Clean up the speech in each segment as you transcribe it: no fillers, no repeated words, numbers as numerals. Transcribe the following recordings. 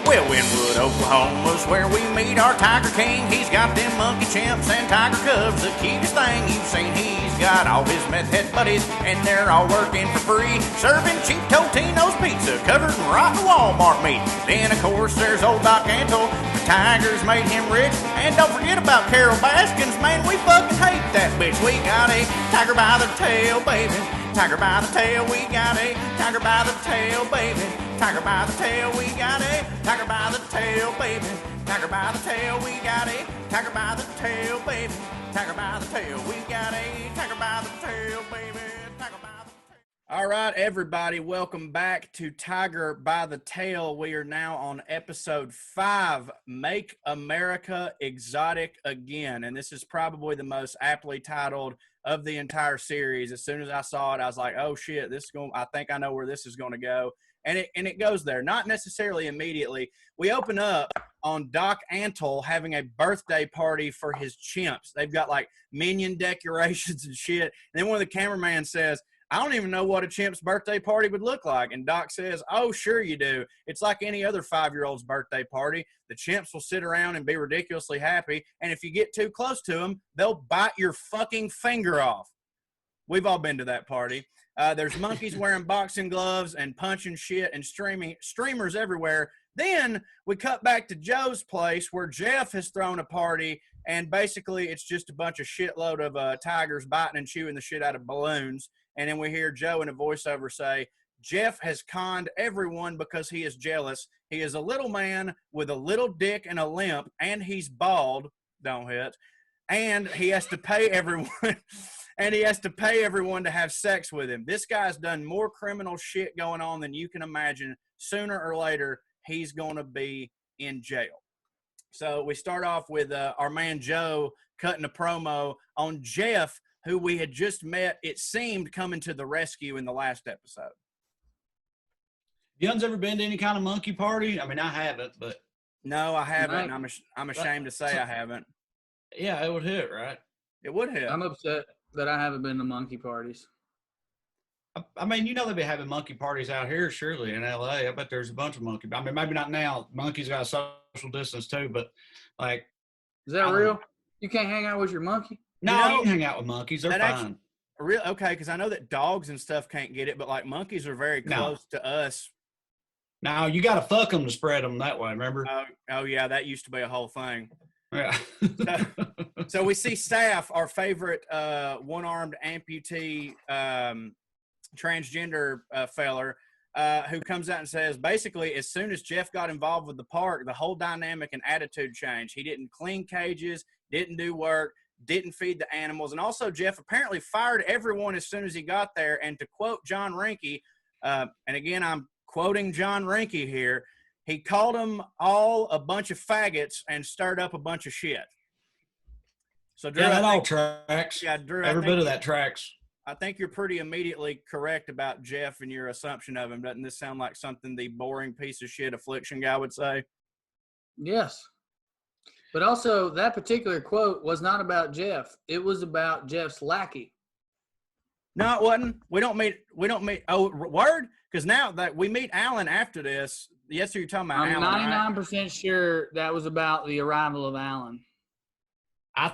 Well, Winwood, Oklahoma's where we meet our Tiger King. He's got them monkey chimps and tiger cubs, the cutest thing you've seen. He's got all his meth head buddies, and they're all working for free, serving cheap Totino's pizza covered in rotten Walmart meat. Then, of course, there's old Doc Antle. The Tigers made him rich. And don't forget about Carol Baskins. Man, we fucking hate that bitch. We got a tiger by the tail, baby. Tiger by the tail, we got a tiger by the tail, baby. Tiger by the tail, we got a tiger by the tail, baby. Tiger by the tail, we got a tiger by the tail, baby. Tiger by the tail, we got a tiger by the tail, baby. Tiger by the tail. All right, everybody, welcome back to Tiger by the Tail. We are now on episode 5, Make America Exotic Again. And this is probably the most aptly titled of the entire series. As soon as I saw it, I was like, oh shit, I think I know where this is going to go. And it goes there, not necessarily immediately. We open up on Doc Antle having a birthday party for his chimps. They've got like minion decorations and shit. And then one of the cameramen says, I don't even know what a chimp's birthday party would look like. And Doc says, oh, sure you do. It's like any other 5-year-old's birthday party. The chimps will sit around and be ridiculously happy. And if you get too close to them, they'll bite your fucking finger off. We've all been to that party. There's monkeys wearing boxing gloves and punching shit and streamers everywhere. Then we cut back to Joe's place where Jeff has thrown a party, and basically it's just a bunch of shitload of tigers biting and chewing the shit out of balloons. And then we hear Joe in a voiceover say, Jeff has conned everyone because he is jealous. He is a little man with a little dick and a limp, and he's bald. Don't hit. And he has to pay everyone. And he has to pay everyone to have sex with him. This guy's done more criminal shit going on than you can imagine. Sooner or later, he's going to be in jail. So we start off with our man Joe cutting a promo on Jeff, who we had just met, it seemed, coming to the rescue in the last episode. Young's ever been to any kind of monkey party? I mean, I haven't, but... No, I haven't. I'm ashamed to say I haven't. Yeah, it would hit, right? It would hit. I'm upset that I haven't been to monkey parties. I mean, you know they've been having monkey parties out here, surely, in L.A. I bet there's a bunch of monkey. I mean, maybe not now. Monkeys got social distance, too, but, like... Is that real? You can't hang out with your monkey? No, you can hang out with monkeys. They're fine. Okay, because I know that dogs and stuff can't get it, but, like, monkeys are very close to us. Now, you got to fuck them to spread them that way, remember? Oh, yeah, that used to be a whole thing. Yeah. So we see Staff, our favorite one-armed amputee transgender feller, who comes out and says, basically, as soon as Jeff got involved with the park, the whole dynamic and attitude changed. He didn't clean cages, didn't do work, didn't feed the animals. And also, Jeff apparently fired everyone as soon as he got there. And to quote John Rinke, and again, I'm quoting John Rinke here, he called them all a bunch of faggots and stirred up a bunch of shit. So, Drew, yeah, that all tracks. Yeah, Drew, every bit of that tracks. I think you're pretty immediately correct about Jeff and your assumption of him. Doesn't this sound like something the boring piece of shit affliction guy would say? Yes. But also, that particular quote was not about Jeff. It was about Jeff's lackey. No, it wasn't. We don't meet. Oh, word? Because now that we meet Alan after this, yes, you're talking about I'm Alan. 99% sure that was about the arrival of Alan. I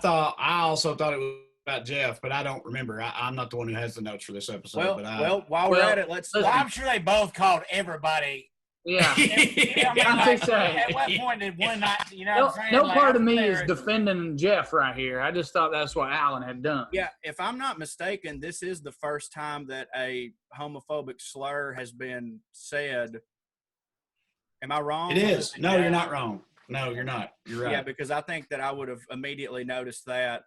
also thought it was about Jeff, but I don't remember. I'm not the one who has the notes for this episode. While we're at it, I'm sure they both called everybody. Yeah. At what point did one not, you know what I'm saying? No part of me is defending Jeff right here. I just thought that's what Alan had done. Yeah, if I'm not mistaken, this is the first time that a homophobic slur has been said. Am I wrong? It is. No, you're not wrong. No, you're not. You're right. Yeah, because I think that I would have immediately noticed that.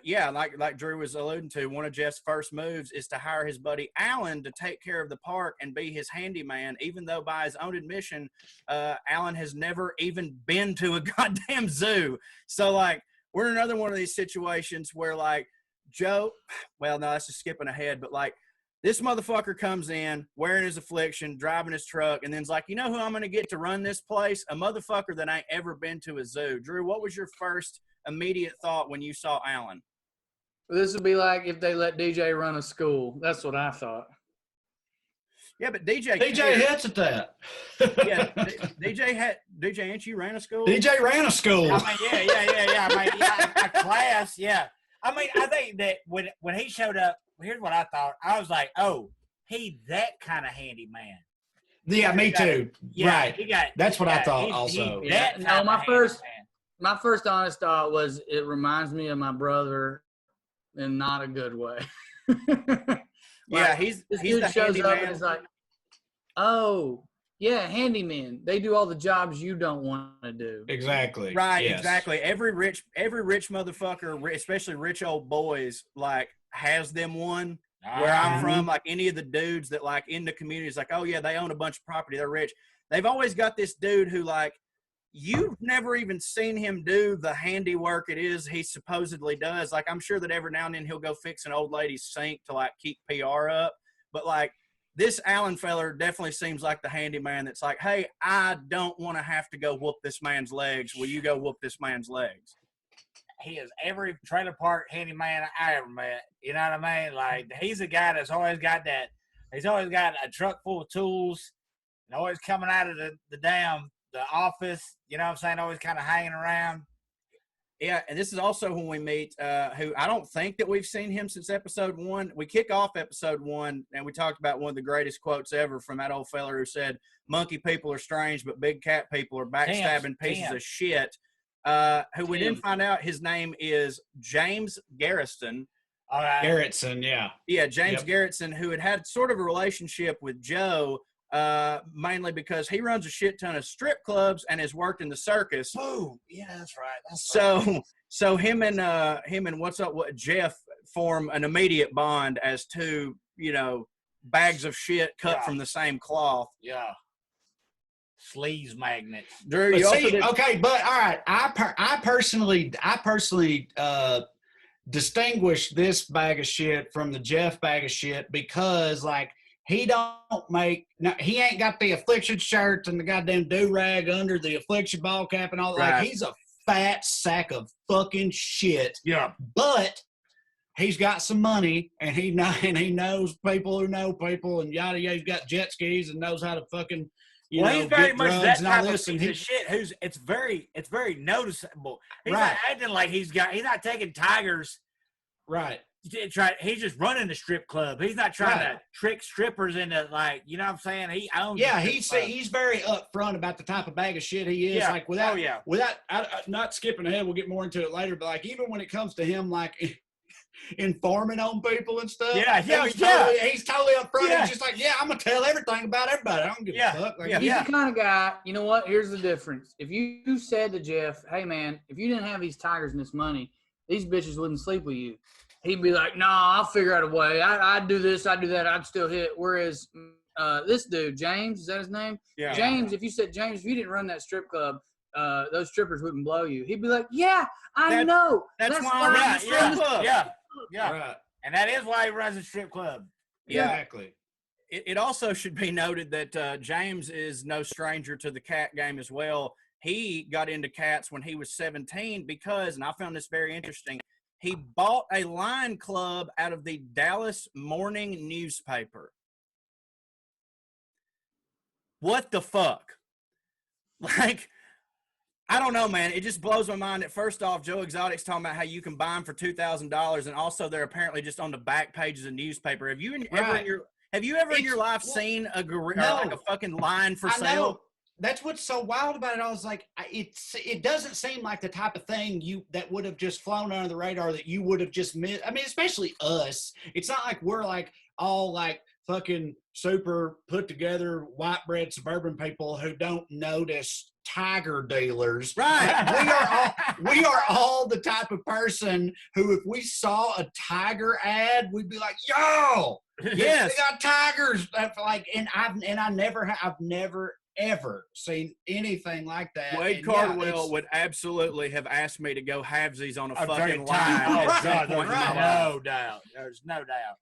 Yeah, like Drew was alluding to, one of Jeff's first moves is to hire his buddy Alan to take care of the park and be his handyman, even though by his own admission, Alan has never even been to a goddamn zoo. So, like, we're in another one of these situations where, like, Joe, well, no, that's just skipping ahead, but, like, this motherfucker comes in wearing his affliction, driving his truck, and then's like, you know who I'm going to get to run this place? A motherfucker that ain't ever been to a zoo. Drew, what was your first immediate thought when you saw Alan? This would be like if they let DJ run a school. That's what I thought. Yeah, but DJ hits at that. Yeah, DJ ain't you ran a school? DJ ran a school. I mean, yeah. I mean, a class, yeah. I mean, I think that when he showed up, here's what I thought. I was like, oh, he that kind of handyman. Yeah, me too. Yeah, right. That's what I thought also. No, my first honest thought was it reminds me of my brother in not a good way. Yeah, he's this the dude shows up handyman. and is like, oh, yeah, handyman. They do all the jobs you don't want to do. Exactly. Right, yes. exactly. Every rich motherfucker, especially rich old boys, like has them one. Where I'm from, like any of the dudes that like in the community is like, oh yeah, they own a bunch of property, they're rich. They've always got this dude who like you've never even seen him do the handiwork it is he supposedly does. Like I'm sure that every now and then he'll go fix an old lady's sink to like keep PR up. But like this Allen feller definitely seems like the handyman that's like, hey, I don't want to have to go whoop this man's legs. Will you go whoop this man's legs? He is every trailer park handyman I ever met. You know what I mean? Like, he's a guy that's always got that. He's always got a truck full of tools and always coming out of the office. You know what I'm saying? Always kind of hanging around. Yeah, and this is also when we meet who I don't think that we've seen him since episode 1. We kick off episode 1, and we talked about one of the greatest quotes ever from that old fella who said, monkey people are strange, but big cat people are backstabbing pieces of shit. Who we didn't find out his name is James Garrison. All right. Garretson, yeah. Yeah, James Garrison, who had sort of a relationship with Joe, mainly because he runs a shit ton of strip clubs and has worked in the circus. Oh, yeah, that's right. So him and what Jeff form an immediate bond as two, bags of shit cut from the same cloth. Yeah. Sleaze magnets. Drew, but all right. I personally distinguish this bag of shit from the Jeff bag of shit because like he ain't got the affliction shirts and the goddamn do-rag under the affliction ball cap and all that. Right. Like he's a fat sack of fucking shit. Yeah. But he's got some money and he knows people who know people and yada yada. He's got jet skis and knows how to fucking he's very much that type of piece of shit. It's very noticeable. He's not acting like he's not taking tigers. Right. He's just running the strip club. He's not trying to trick strippers into like, you know what I'm saying? He owns. Yeah, he's very upfront about the type of bag of shit he is. Yeah. Like without not skipping ahead, we'll get more into it later. But like even when it comes to him, like informing on people and stuff. He's totally upfront. Yeah. He's just like, I'm gonna tell everything about everybody. I don't give a fuck. Like, he's the kind of guy. You know what? Here's the difference. If you said to Jeff, "Hey man, if you didn't have these tigers and this money, these bitches wouldn't sleep with you," he'd be like, "Nah, I'll figure out a way. I'd do this, I'd do that, I'd still hit." Whereas this dude, James, is that his name? Yeah. James, if you said, James, if you didn't run that strip club, those strippers wouldn't blow you. He'd be like, "Yeah, I know. That's why I run the strip club." Yeah. Right. And that is why he runs a strip club. Yeah. Exactly. It also should be noted that James is no stranger to the cat game as well. He got into cats when he was 17 because, and I found this very interesting, he bought a lion club out of the Dallas Morning newspaper. What the fuck? Like, I don't know, man. It just blows my mind that first off, Joe Exotic's talking about how you can buy them for $2,000, and also they're apparently just on the back pages of the newspaper. Have you ever in your life seen a gorilla, like a fucking lion for sale? Know. That's what's so wild about it. I was like, it doesn't seem like the type of thing that would have just flown under the radar that you would have just missed. I mean, especially us. It's not like we're like all like fucking super put together white bread suburban people who don't notice tiger dealers. Right. We are all the type of person who, if we saw a tiger ad, we'd be like, "Yo, yes, they got tigers!" Like, and I've never ever seen anything like that. Wade Cardwell would absolutely have asked me to go halvesies on a fucking line. No doubt. There's no doubt.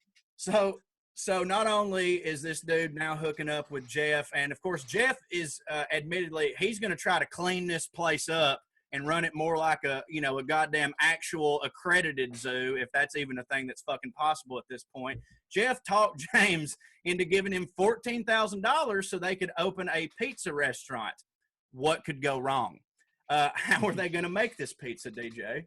So not only is this dude now hooking up with Jeff, and of course Jeff is admittedly, he's going to try to clean this place up and run it more like a goddamn actual accredited zoo, if that's even a thing that's fucking possible at this point. Jeff talked James into giving him $14,000 so they could open a pizza restaurant. What could go wrong? How are they going to make this pizza, DJ?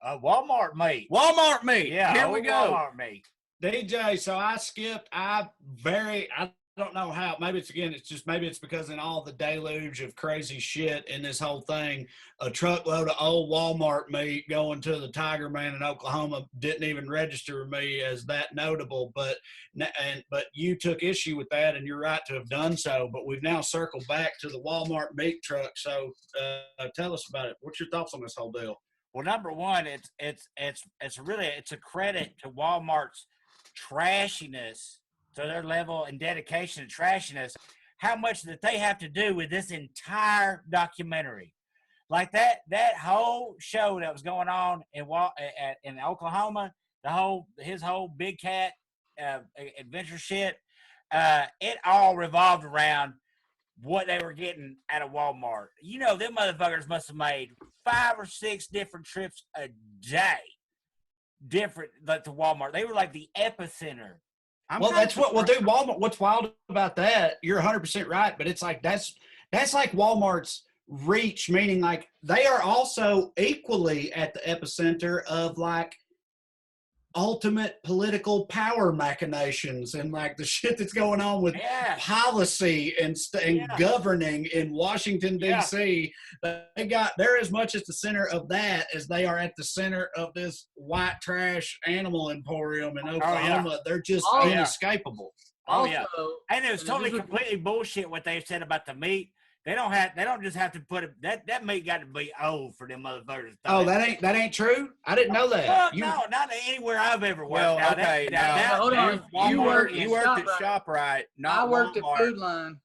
Walmart meat. Walmart meat. Yeah, here we go. Walmart meat. DJ, so I skipped. I don't know how. Maybe it's because in all the deluge of crazy shit in this whole thing, a truckload of old Walmart meat going to the Tiger Man in Oklahoma didn't even register me as that notable. But you took issue with that, and you're right to have done so. But we've now circled back to the Walmart meat truck. So tell us about it. What's your thoughts on this whole deal? Well, number one, it's a credit to Walmart's trashiness, to their level and dedication to trashiness, how much that they have to do with this entire documentary. Like that whole show that was going on in Oklahoma, his whole big cat adventure shit, it all revolved around what they were getting out of Walmart. You know, them motherfuckers must have made 5 or 6 different trips a day, different like to Walmart. They were like the epicenter. Dude, Walmart, what's wild about that, you're 100% right, but it's like that's like Walmart's reach, meaning like they are also equally at the epicenter of like ultimate political power machinations and like the shit that's going on with policy and governing in Washington D.C. They're as much at the center of that as they are at the center of this white trash animal emporium in Oklahoma. They're just inescapable. And it was totally completely bullshit what they said about the meat. They don't just have to put it. That meat got to be old for them motherfuckers. Oh, that ain't true. I didn't know that. No, not anywhere I've ever worked. Well, okay, hold on. You worked at ShopRite. I worked Walmart. at Food Line.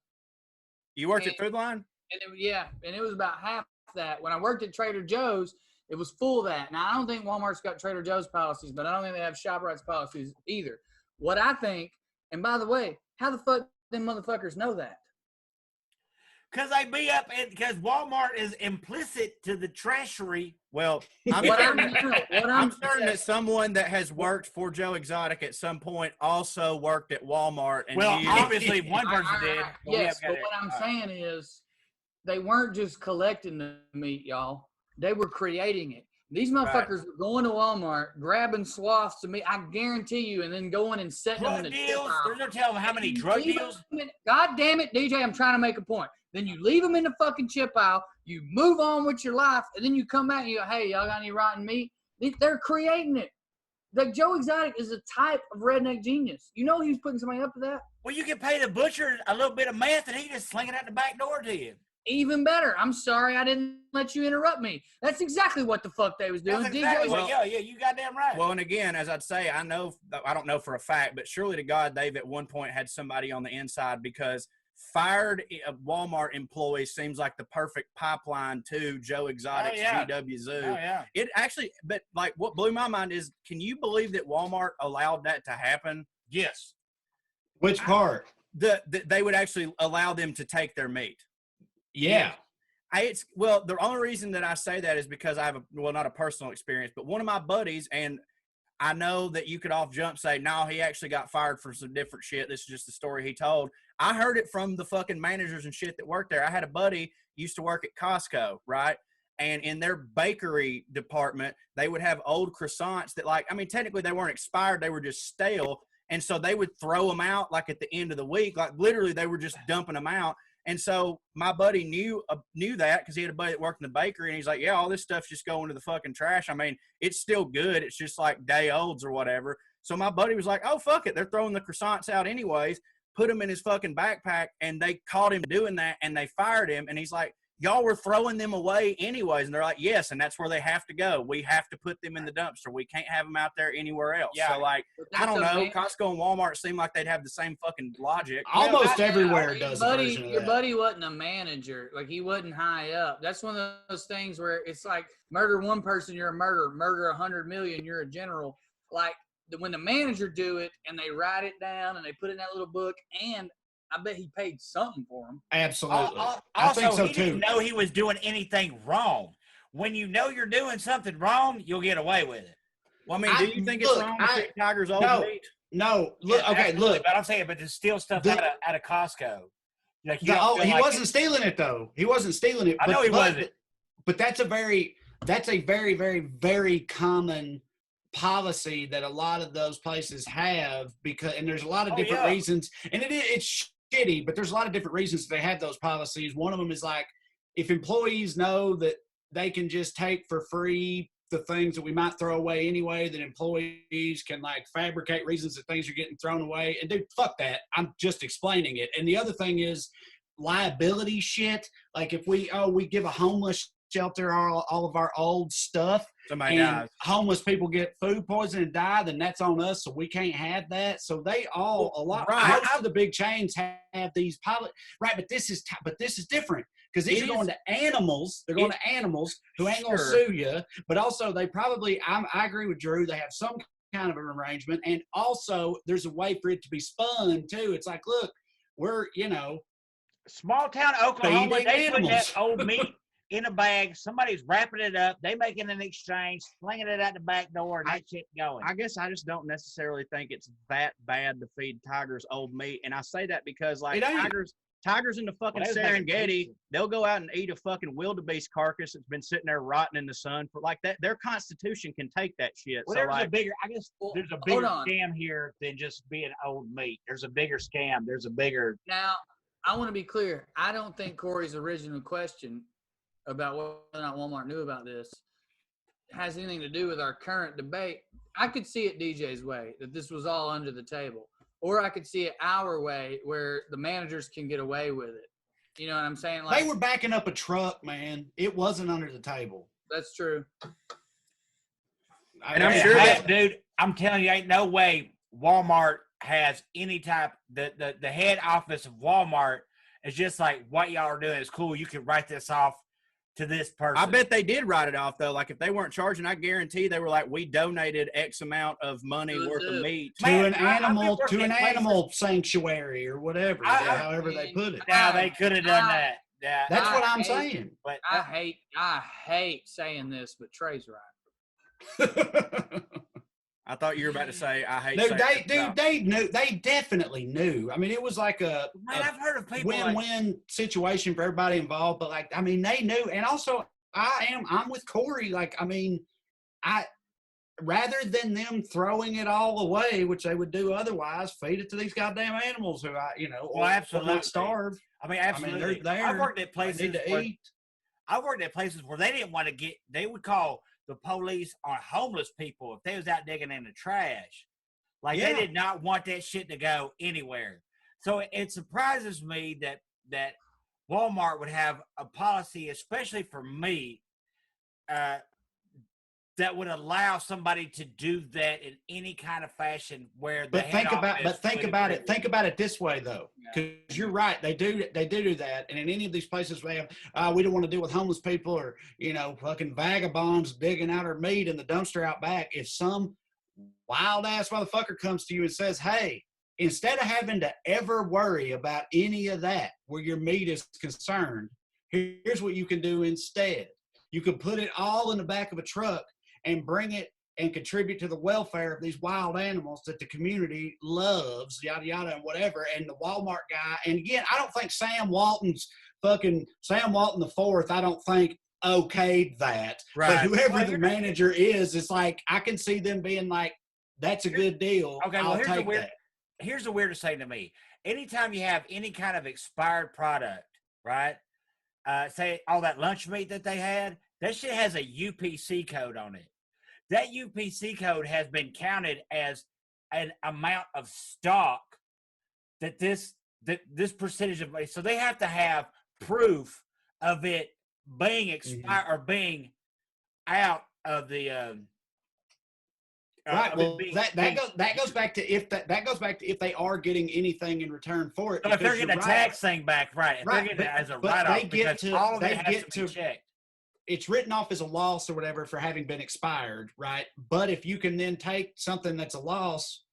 You worked at Food Line? And it was about half that. When I worked at Trader Joe's, it was full of that. Now I don't think Walmart's got Trader Joe's policies, but I don't think they have ShopRite's policies either. What I think, and by the way, how the fuck them motherfuckers know that? Because they be up, because Walmart is implicit to the trashery. Well, I'm certain that someone that has worked for Joe Exotic at some point also worked at Walmart. And obviously one person did. Yes, but what I'm saying is they weren't just collecting the meat, y'all. They were creating it. These motherfuckers were going to Walmart, grabbing swaths of meat, I guarantee you, and then going and setting them in a deals. They're going to tell them how many drug deals. God damn it, DJ, I'm trying to make a point. Then you leave them in the fucking chip aisle, you move on with your life, and then you come back and you go, hey, y'all got any rotten meat? They're creating it. Like Joe Exotic is a type of redneck genius. You know he's putting somebody up to that? Well, you can pay the butcher a little bit of meth and he just sling it out the back door to you. Even better. I'm sorry I didn't let you interrupt me. That's exactly what the fuck they was doing. That's exactly you goddamn right. Well, and again, as I'd say, I don't know for a fact, but surely to God, they've at one point had somebody on the inside, because fired Walmart employees seems like the perfect pipeline to Joe Exotic's GW Zoo. It actually, but like what blew my mind is, can you believe that Walmart allowed that to happen? Yes. Which part? They would actually allow them to take their meat. Yeah. The only reason that I say that is because I have not a personal experience, but one of my buddies, and I know that you could off jump say, no, he actually got fired for some different shit. This is just the story he told. I heard it from the fucking managers and shit that worked there. I had a buddy used to work at Costco, right? And in their bakery department, they would have old croissants that, like, I mean, technically they weren't expired. They were just stale. And so they would throw them out like at the end of the week. Like literally they were just dumping them out. And so my buddy knew that because he had a buddy that worked in the bakery, and he's like, yeah, all this stuff's just going to the fucking trash. I mean, it's still good. It's just like day olds or whatever. So my buddy was like, oh, fuck it. They're throwing the croissants out anyways. Put them in his fucking backpack, and they caught him doing that, and they fired him. And he's like, y'all were throwing them away anyways. And they're like, yes, and that's where they have to go. We have to put them in the dumpster. We can't have them out there anywhere else. Yeah. So, like, I don't know. Costco and Walmart seem like they'd have the same fucking logic. Almost everywhere does. Your buddy wasn't a manager. Like, he wasn't high up. That's one of those things where it's like, murder one person, you're a murderer. Murder 100 million, you're a general. Like, when the manager do it and they write it down and they put it in that little book, and I bet he paid something for him. Absolutely. I think so, he didn't know he was doing anything wrong. when you know you're doing something wrong, you'll get away with it. Well, I mean, do you think it's wrong to feed tigers old meat? No, look, Yeah, okay, absolutely. look. But I'm saying, but to steal stuff out of Costco. Like he wasn't stealing it though. He wasn't stealing it. I know he wasn't. But that's a very, very, very common policy that a lot of those places have and there's a lot of different reasons. And it's shitty, but there's a lot of different reasons they have those policies. One of them is like, if employees know that they can just take for free the things that we might throw away anyway, that employees can like fabricate reasons that things are getting thrown away. And dude, fuck that. I'm just explaining it. And the other thing is liability shit. Like if we give a homeless shelter all of our old stuff, somebody dies, homeless people get food poisoning and die, then that's on us. So we can't have that. So they most of the big chains have these pilot, right? But this is different. Because these are going to animals. They're going to animals who ain't going to sue you. But also, they probably, I agree with Drew, they have some kind of an arrangement. And also, there's a way for it to be spun, too. It's like, look, we're, small town Oklahoma, they put that old meat in a bag. Somebody's wrapping it up. They making an exchange, slinging it out the back door, and that shit going. I guess I just don't necessarily think it's that bad to feed tigers old meat. And I say that because, like, tigers in the fucking Serengeti, they'll go out and eat a fucking wildebeest carcass that's been sitting there rotting in the sun for like that. Their constitution can take that shit. Well, there's a bigger scam here than just being old meat. There's a bigger scam. Now, I want to be clear. I don't think Corey's original question about whether or not Walmart knew about this has anything to do with our current debate. I could see it DJ's way, that this was all under the table. Or I could see it our way where the managers can get away with it. You know what I'm saying? Like, they were backing up a truck, man. It wasn't under the table. That's true. And I'm sure dude, I'm telling you, ain't no way Walmart has any type, the head office of Walmart is just like, what y'all are doing is cool. You can write this off to this person. I bet they did write it off, though. Like, if they weren't charging, I guarantee they were like, we donated X amount of money worth of meat to an animal sanctuary or whatever, however they put it. Now, they could have done that. Yeah, that's what I'm saying. But I hate saying this, but Trey's right. I thought you were about to say, I hate they knew. They definitely knew. I mean, it was like I've heard of people win-win situation for everybody involved. But like, I mean, they knew. And also, I'm with Corey. Like, I mean, rather than them throwing it all away, which they would do otherwise, feed it to these goddamn animals who absolutely not starve. I mean, absolutely. I mean, they're there. I worked at places where they didn't want to get. They would call the police on homeless people if they was out digging in the trash. Like, they did not want that shit to go anywhere. So it surprises me that Walmart would have a policy, especially for meat, that would allow somebody to do that in any kind of fashion where think about it this way though, because you're right, they do that, and in any of these places we have we don't want to deal with homeless people or fucking vagabonds digging out our meat in the dumpster out back. If some wild ass motherfucker comes to you and says, hey, instead of having to ever worry about any of that where your meat is concerned, here's what you can do instead. You can put it all in the back of a truck and bring it and contribute to the welfare of these wild animals that the community loves, yada, yada, and whatever. And the Walmart guy, and again, I don't think Sam Walton the fourth, I don't think okayed that. Right. But whoever the manager is, it's like, I can see them being like, that's a good deal. Okay, well, here's the weirdest thing to me. Anytime you have any kind of expired product, right? Say all that lunch meat that they had, that shit has a UPC code on it. That UPC code has been counted as an amount of stock that this percentage of, so they have to have proof of it being expired or being out of the right. Well, that goes back to if they are getting anything in return for it. So if they're getting a tax thing back, right? If they're getting it as a write-off, all of it has to be checked. It's written off as a loss or whatever for having been expired, right? But if you can then take something that's a loss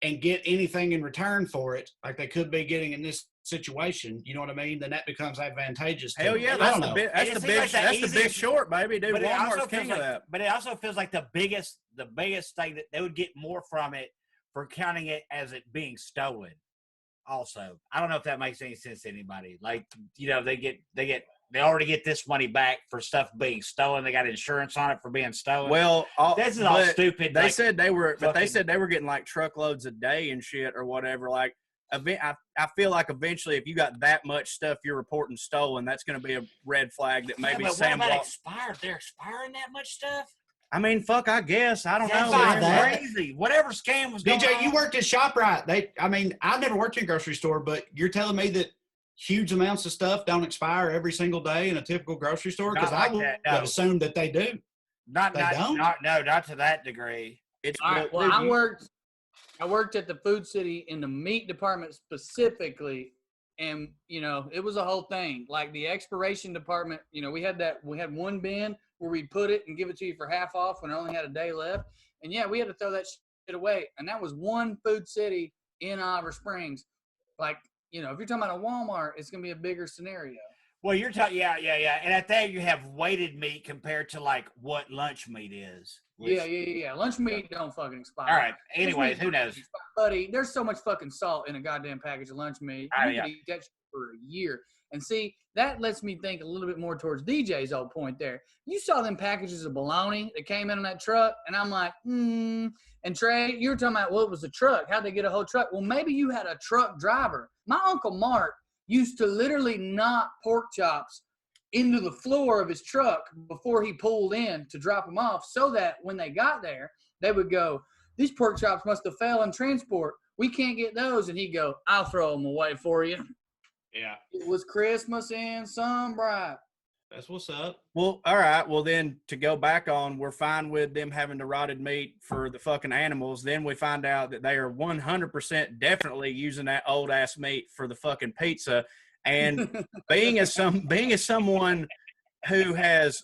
and get anything in return for it, like they could be getting in this situation, you know what I mean, then that becomes advantageous. Hell yeah, that's the big short, baby. Dude, Walmart's king of that. But it also feels like the biggest thing that they would get more from it for counting it as it being stolen. Also, I don't know if that makes any sense to anybody. Like, you know, they already get this money back for stuff being stolen. They got insurance on it for being stolen. Well, this is all stupid. They said they were getting like truckloads a day and shit or whatever. Like, I feel like eventually, if you got that much stuff you're reporting stolen, that's going to be a red flag that maybe Sam. What about expired? They're expiring that much stuff. I mean, fuck, I guess. I don't know. That's crazy. Whatever scam was going DJ, on. you worked at ShopRite. I've never worked in a grocery store, but you're telling me that huge amounts of stuff don't expire every single day in a typical grocery store? Because I would assume that they do. Not to that degree. It's all right. Well, I worked at the Food City in the meat department specifically, and you know, it was a whole thing. Like the expiration department, you know, we had one bin where we'd put it and give it to you for half off when I only had a day left. And yeah, we had to throw that shit away. And that was one Food City in Oliver Springs. Like, you know, if you're talking about a Walmart, it's going to be a bigger scenario. Well, you're talking, yeah. And at that, you have weighted meat compared to like what lunch meat is. Yeah. Lunch meat don't fucking expire. All right. Anyways, who knows? Buddy, there's so much fucking salt in a goddamn package of lunch meat. You can eat that shit for a year. And see, that lets me think a little bit more towards DJ's old point there. You saw them packages of bologna that came in on that truck, and I'm like, And Trey, you were talking about, well, it was a truck. How'd they get a whole truck? Well, maybe you had a truck driver. My Uncle Mark used to literally knock pork chops into the floor of his truck before he pulled in to drop them off so that when they got there, they would go, these pork chops must have fell in transport. We can't get those. And he'd go, I'll throw them away for you. Yeah. It was Christmas in Sunbright. That's what's up. Well, all right. Well, then to go back on, we're fine with them having the rotted meat for the fucking animals. Then we find out that they are 100% definitely using that old ass meat for the fucking pizza. And being as someone who has,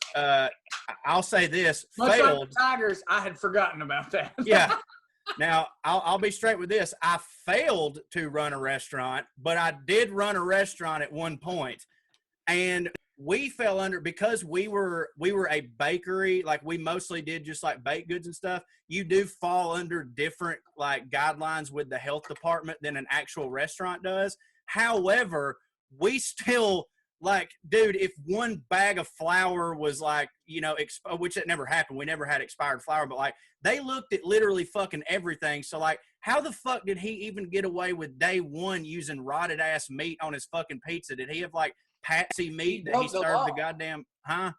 I'll say this, failed. Like Tigers, I had forgotten about that. Yeah. Now, I'll be straight with this. I failed to run a restaurant, but I did run a restaurant at one point. And we fell under, because we were a bakery, like we mostly did just like baked goods and stuff. You do fall under different like guidelines with the health department than an actual restaurant does. However, we still, like, dude, if one bag of flour was like, you know, which it never happened. We never had expired flour, but like they looked at literally fucking everything. So like, how the fuck did he even get away with day one using rotted ass meat on his fucking pizza? Did he have like Patsy meat that he served the goddamn, huh?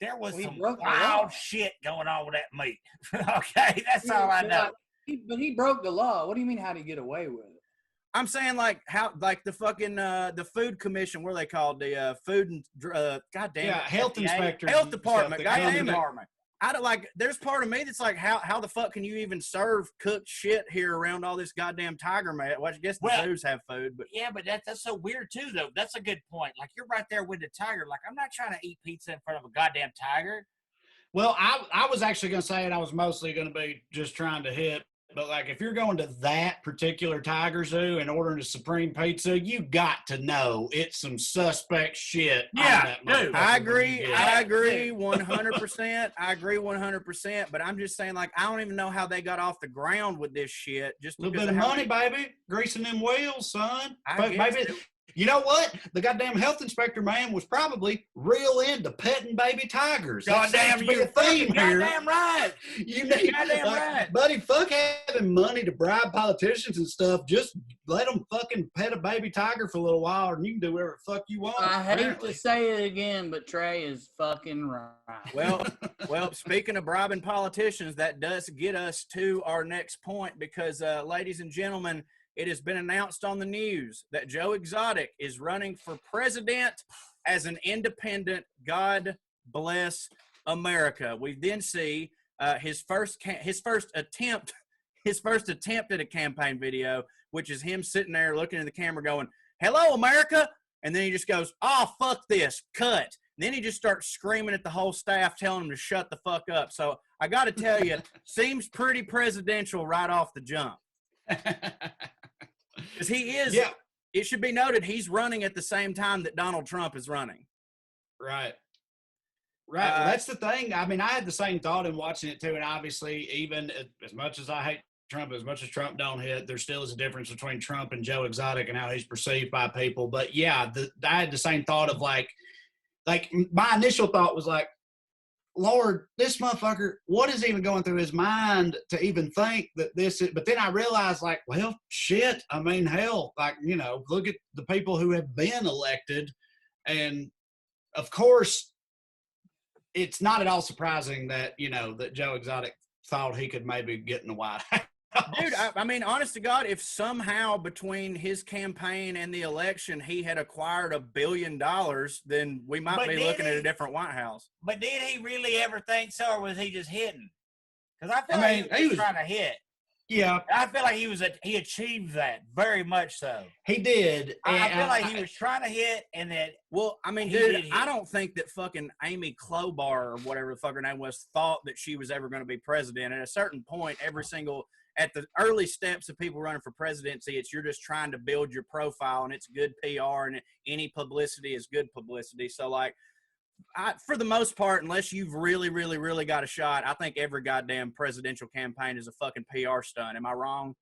There was some wild shit going on with that meat. Okay, that's all I know. But he broke the law. What do you mean, how did he get away with it? I'm saying like how, like the fucking the food commission, what are they called? The food and goddamn health inspector, health department, goddamn it. I don't like. There's part of me that's like, how the fuck can you even serve cooked shit here around all this goddamn tiger man? Well, I guess the zoos have food, but yeah, but that's so weird too, though. That's a good point. Like you're right there with the tiger. Like I'm not trying to eat pizza in front of a goddamn tiger. Well, I was actually going to say it. I was mostly going to be just trying to hit. But, like, if you're going to that particular tiger zoo and ordering a supreme pizza, you got to know it's some suspect shit. Yeah, dude. I agree 100%. I agree 100%. But I'm just saying, like, I don't even know how they got off the ground with this shit. Just a little bit of money, baby. Greasing them wheels, son. Baby. You know what? The goddamn health inspector man was probably real into petting baby tigers. Goddamn, you're a theme here. Goddamn right. You need, goddamn right, buddy. Fuck having money to bribe politicians and stuff. Just let them fucking pet a baby tiger for a little while, and you can do whatever the fuck you want. I hate to say it again, but Trey is fucking right. Well, speaking of bribing politicians, that does get us to our next point because, ladies and gentlemen, it has been announced on the news that Joe Exotic is running for president as an independent. God bless America. We then see his first attempt at a campaign video, which is him sitting there looking at the camera going, "Hello, America," and then he just goes, "Oh, fuck this, cut." And then he just starts screaming at the whole staff, telling them to shut the fuck up. So I got to tell you, seems pretty presidential right off the jump. Because he is, it should be noted he's running at the same time that Donald Trump is running. Right. Right. Well, that's the thing. I mean, I had the same thought in watching it too. And obviously, even as much as I hate Trump, as much as Trump don't hit, there still is a difference between Trump and Joe Exotic and how he's perceived by people. But yeah, I had the same thought of like my initial thought was like, Lord, this motherfucker, what is even going through his mind to even think that this is, but then I realized like, well, shit. I mean, hell, like, you know, look at the people who have been elected. And of course, it's not at all surprising that, you know, that Joe Exotic thought he could maybe get in the White House. Dude, I mean, honest to God, if somehow between his campaign and the election he had acquired $1 billion, then we might be looking at a different White House. But did he really ever think so, or was he just hitting? Because I feel like he was trying to hit. Yeah. I feel like he achieved that very much so. He did. I feel like he was trying to hit, and that. Well, I mean, dude, I don't think that fucking Amy Klobuchar or whatever the fuck her name was thought that she was ever going to be president. At a certain point, at the early steps of people running for presidency, you're just trying to build your profile, and it's good PR, and any publicity is good publicity. So, like, for the most part, unless you've really, really, really got a shot, I think every goddamn presidential campaign is a fucking PR stunt. Am I wrong?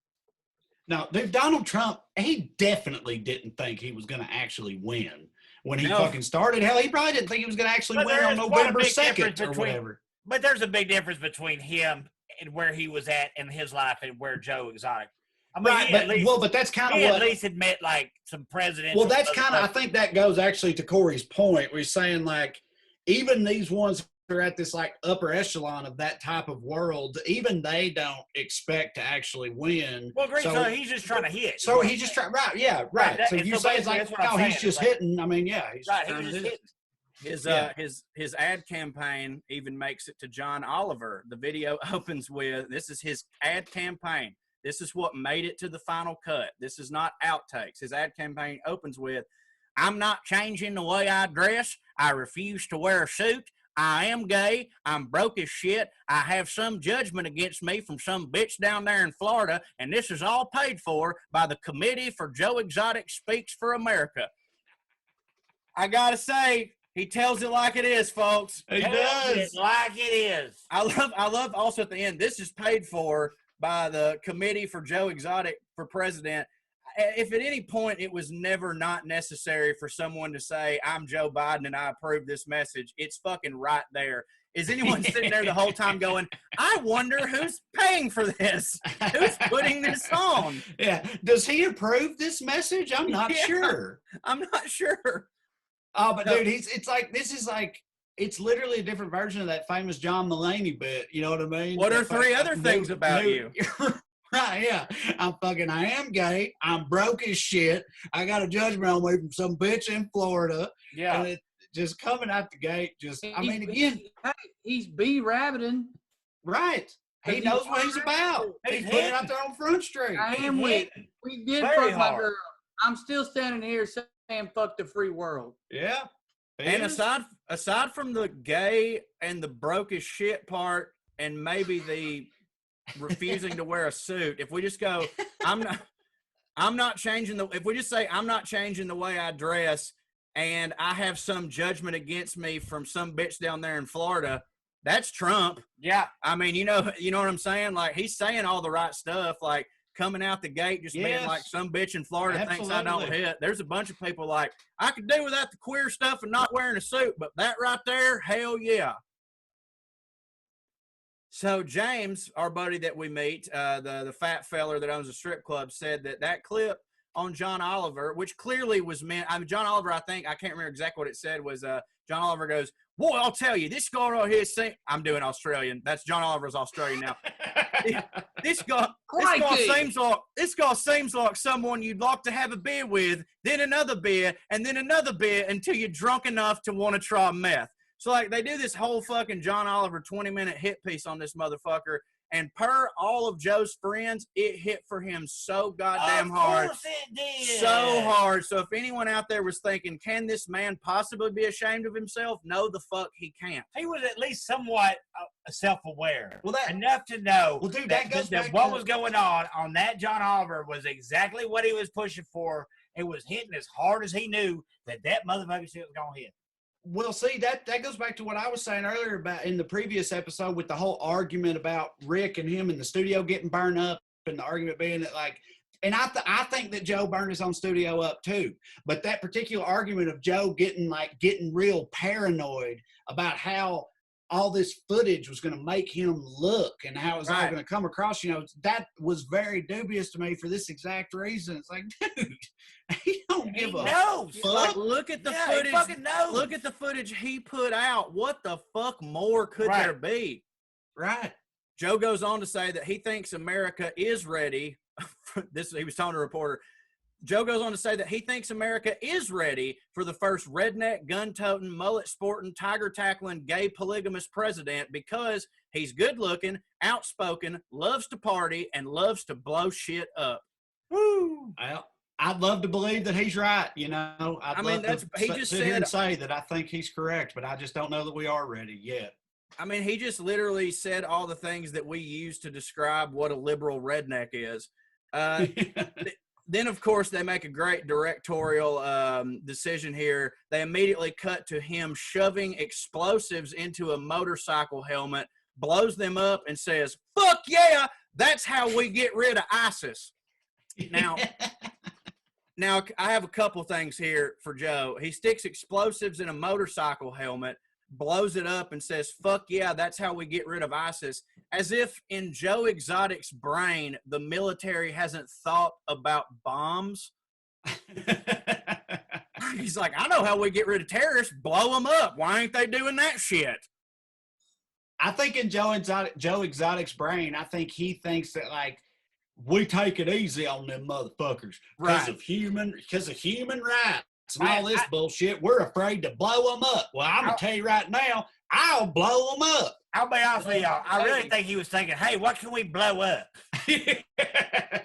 No, Donald Trump, he definitely didn't think he was going to actually win when he fucking started. Hell, he probably didn't think he was going to actually win on November 2nd or whatever. But there's a big difference between him and where he was at in his life and where Joe Exotic. I mean, right, but that's kind of what. At least admit like some presidential. Well, that's kind of. I think that goes actually to Corey's point, where he's saying like, even these ones who are at this like upper echelon of that type of world, even they don't expect to actually win. Well, great. So he's just trying to hit. So he's just trying. Right. Yeah. Right. So you say it's like, no, he's just hitting. I mean, yeah, he's right. He's just hitting. His ad campaign even makes it to John Oliver. The video opens with, this is his ad campaign. This is what made it to the final cut. This is not outtakes. His ad campaign opens with, I'm not changing the way I dress. I refuse to wear a suit. I am gay. I'm broke as shit. I have some judgment against me from some bitch down there in Florida, and this is all paid for by the Committee for Joe Exotic Speaks for America. I gotta say, he tells it like it is, folks. He does. It like it is. I love also at the end, this is paid for by the Committee for Joe Exotic for President. If at any point it was never not necessary for someone to say, I'm Joe Biden and I approve this message, it's fucking right there. Is anyone sitting there the whole time going, I wonder who's paying for this? Who's putting this on? Yeah. Does he approve this message? I'm not sure. I'm not sure. Oh, but dude, it's literally a different version of that famous John Mulaney bit. You know what I mean? What are three other things about you? Right, yeah. I am gay. I'm broke as shit. I got a judgment on me from some bitch in Florida. Yeah. And it just coming out the gate, he's B-rabbiting. Right. He knows what he's about. He's putting it out there on Front Street. I am with. We did fuck my girl. I'm still standing here saying fuck the free world. Yeah. And aside from the gay and the broke as shit part, and maybe the refusing to wear a suit, if we just go, if we just say I'm not changing the way I dress, and I have some judgment against me from some bitch down there in Florida, that's Trump. Yeah. I mean, you know what I'm saying? Like, he's saying all the right stuff, like coming out the gate, just being like, some bitch in Florida thinks I don't hit. There's a bunch of people like, I could do without the queer stuff and not wearing a suit, but that right there, hell yeah. So James, our buddy that we meet, the fat feller that owns a strip club, said that clip on John Oliver, which clearly was meant, John Oliver, I can't remember exactly what it said, was John Oliver goes, boy, I'll tell you, this guy right here, I'm doing Australian. That's John Oliver's Australian now. This guy seems like someone you'd like to have a beer with, then another beer, and then another beer until you're drunk enough to want to try meth. So, like, they do this whole fucking John Oliver 20-minute hit piece on this motherfucker, and per all of Joe's friends, it hit for him so goddamn hard. Of course it did. So hard. So if anyone out there was thinking, can this man possibly be ashamed of himself? No, the fuck he can't. He was at least somewhat self-aware. Well, enough to know that goes back what was going on that John Oliver was exactly what he was pushing for, and was hitting as hard as he knew that motherfucking shit was gonna hit. Well, see, that goes back to what I was saying earlier about in the previous episode with the whole argument about Rick and him in the studio getting burned up, and the argument being that, like, and I think that Joe burned his own studio up too. But that particular argument of Joe getting real paranoid about how all this footage was going to make him look and how it was all going to come across, that was very dubious to me for this exact reason. It's like, dude, he don't give a fuck. Like, look at the footage. He fucking knows. Look at the footage he put out. What the fuck more could there be? Right. Joe goes on to say that he thinks America is ready. He was telling a reporter. Joe goes on to say that he thinks America is ready for the first redneck, gun-toting, mullet-sporting, tiger-tackling, gay polygamous president because he's good-looking, outspoken, loves to party, and loves to blow shit up. Woo! Well, I'd love to believe that he's right. He just sit here and say that I think he's correct, but I just don't know that we are ready yet. I mean, he just literally said all the things that we use to describe what a liberal redneck is. Then, of course, they make a great directorial decision here. They immediately cut to him shoving explosives into a motorcycle helmet, blows them up, and says, "Fuck yeah, that's how we get rid of ISIS." Now, I have a couple things here for Joe. He sticks explosives in a motorcycle helmet, blows it up, and says, "Fuck yeah, that's how we get rid of ISIS," as if in Joe Exotic's brain, the military hasn't thought about bombs. He's like, I know how we get rid of terrorists. Blow them up. Why ain't they doing that shit? I think in Joe Exotic's brain, I think he thinks that, like, we take it easy on them motherfuckers because of human rights. And all this bullshit, we're afraid to blow them up. Well, I'm going to tell you right now, I'll blow them up. I'll be honest with y'all. I really think he was thinking, hey, what can we blow up?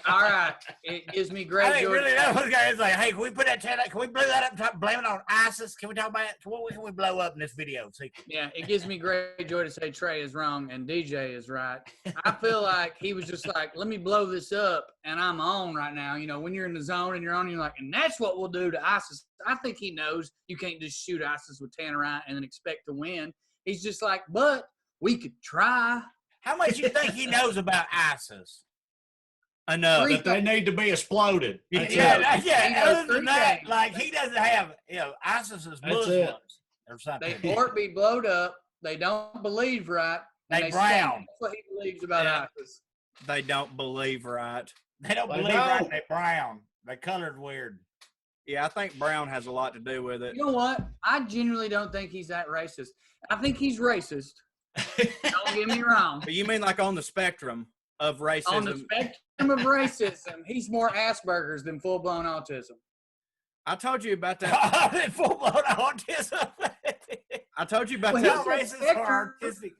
All right. It gives me great joy. Really, that was guys like, hey, can we put that, can we blow that up and blame it on ISIS? Can we talk about what can we blow up in this video? Yeah, it gives me great joy to say Trey is wrong and DJ is right. I feel like he was just like, let me blow this up and I'm on right now. When you're in the zone and you're on, you're like, and that's what we'll do to ISIS. I think he knows you can't just shoot ISIS with Tannerite and then expect to win. He's just like, but we could try. How much you think he knows about ISIS? Enough that they need to be exploded. Yeah. Other than that, like, he doesn't have, ISIS is Muslims or something. They or be blowed up. They don't believe right. They brown. That's what he believes about ISIS. They don't believe right. They don't believe right. They brown. They colored weird. Yeah, I think brown has a lot to do with it. You know what? I genuinely don't think he's that racist. I think he's racist. Don't get me wrong. But you mean like on the spectrum of racism? On the spectrum of racism, he's more Asperger's than full-blown autism. I told you about that. Full-blown autism. I told you about that.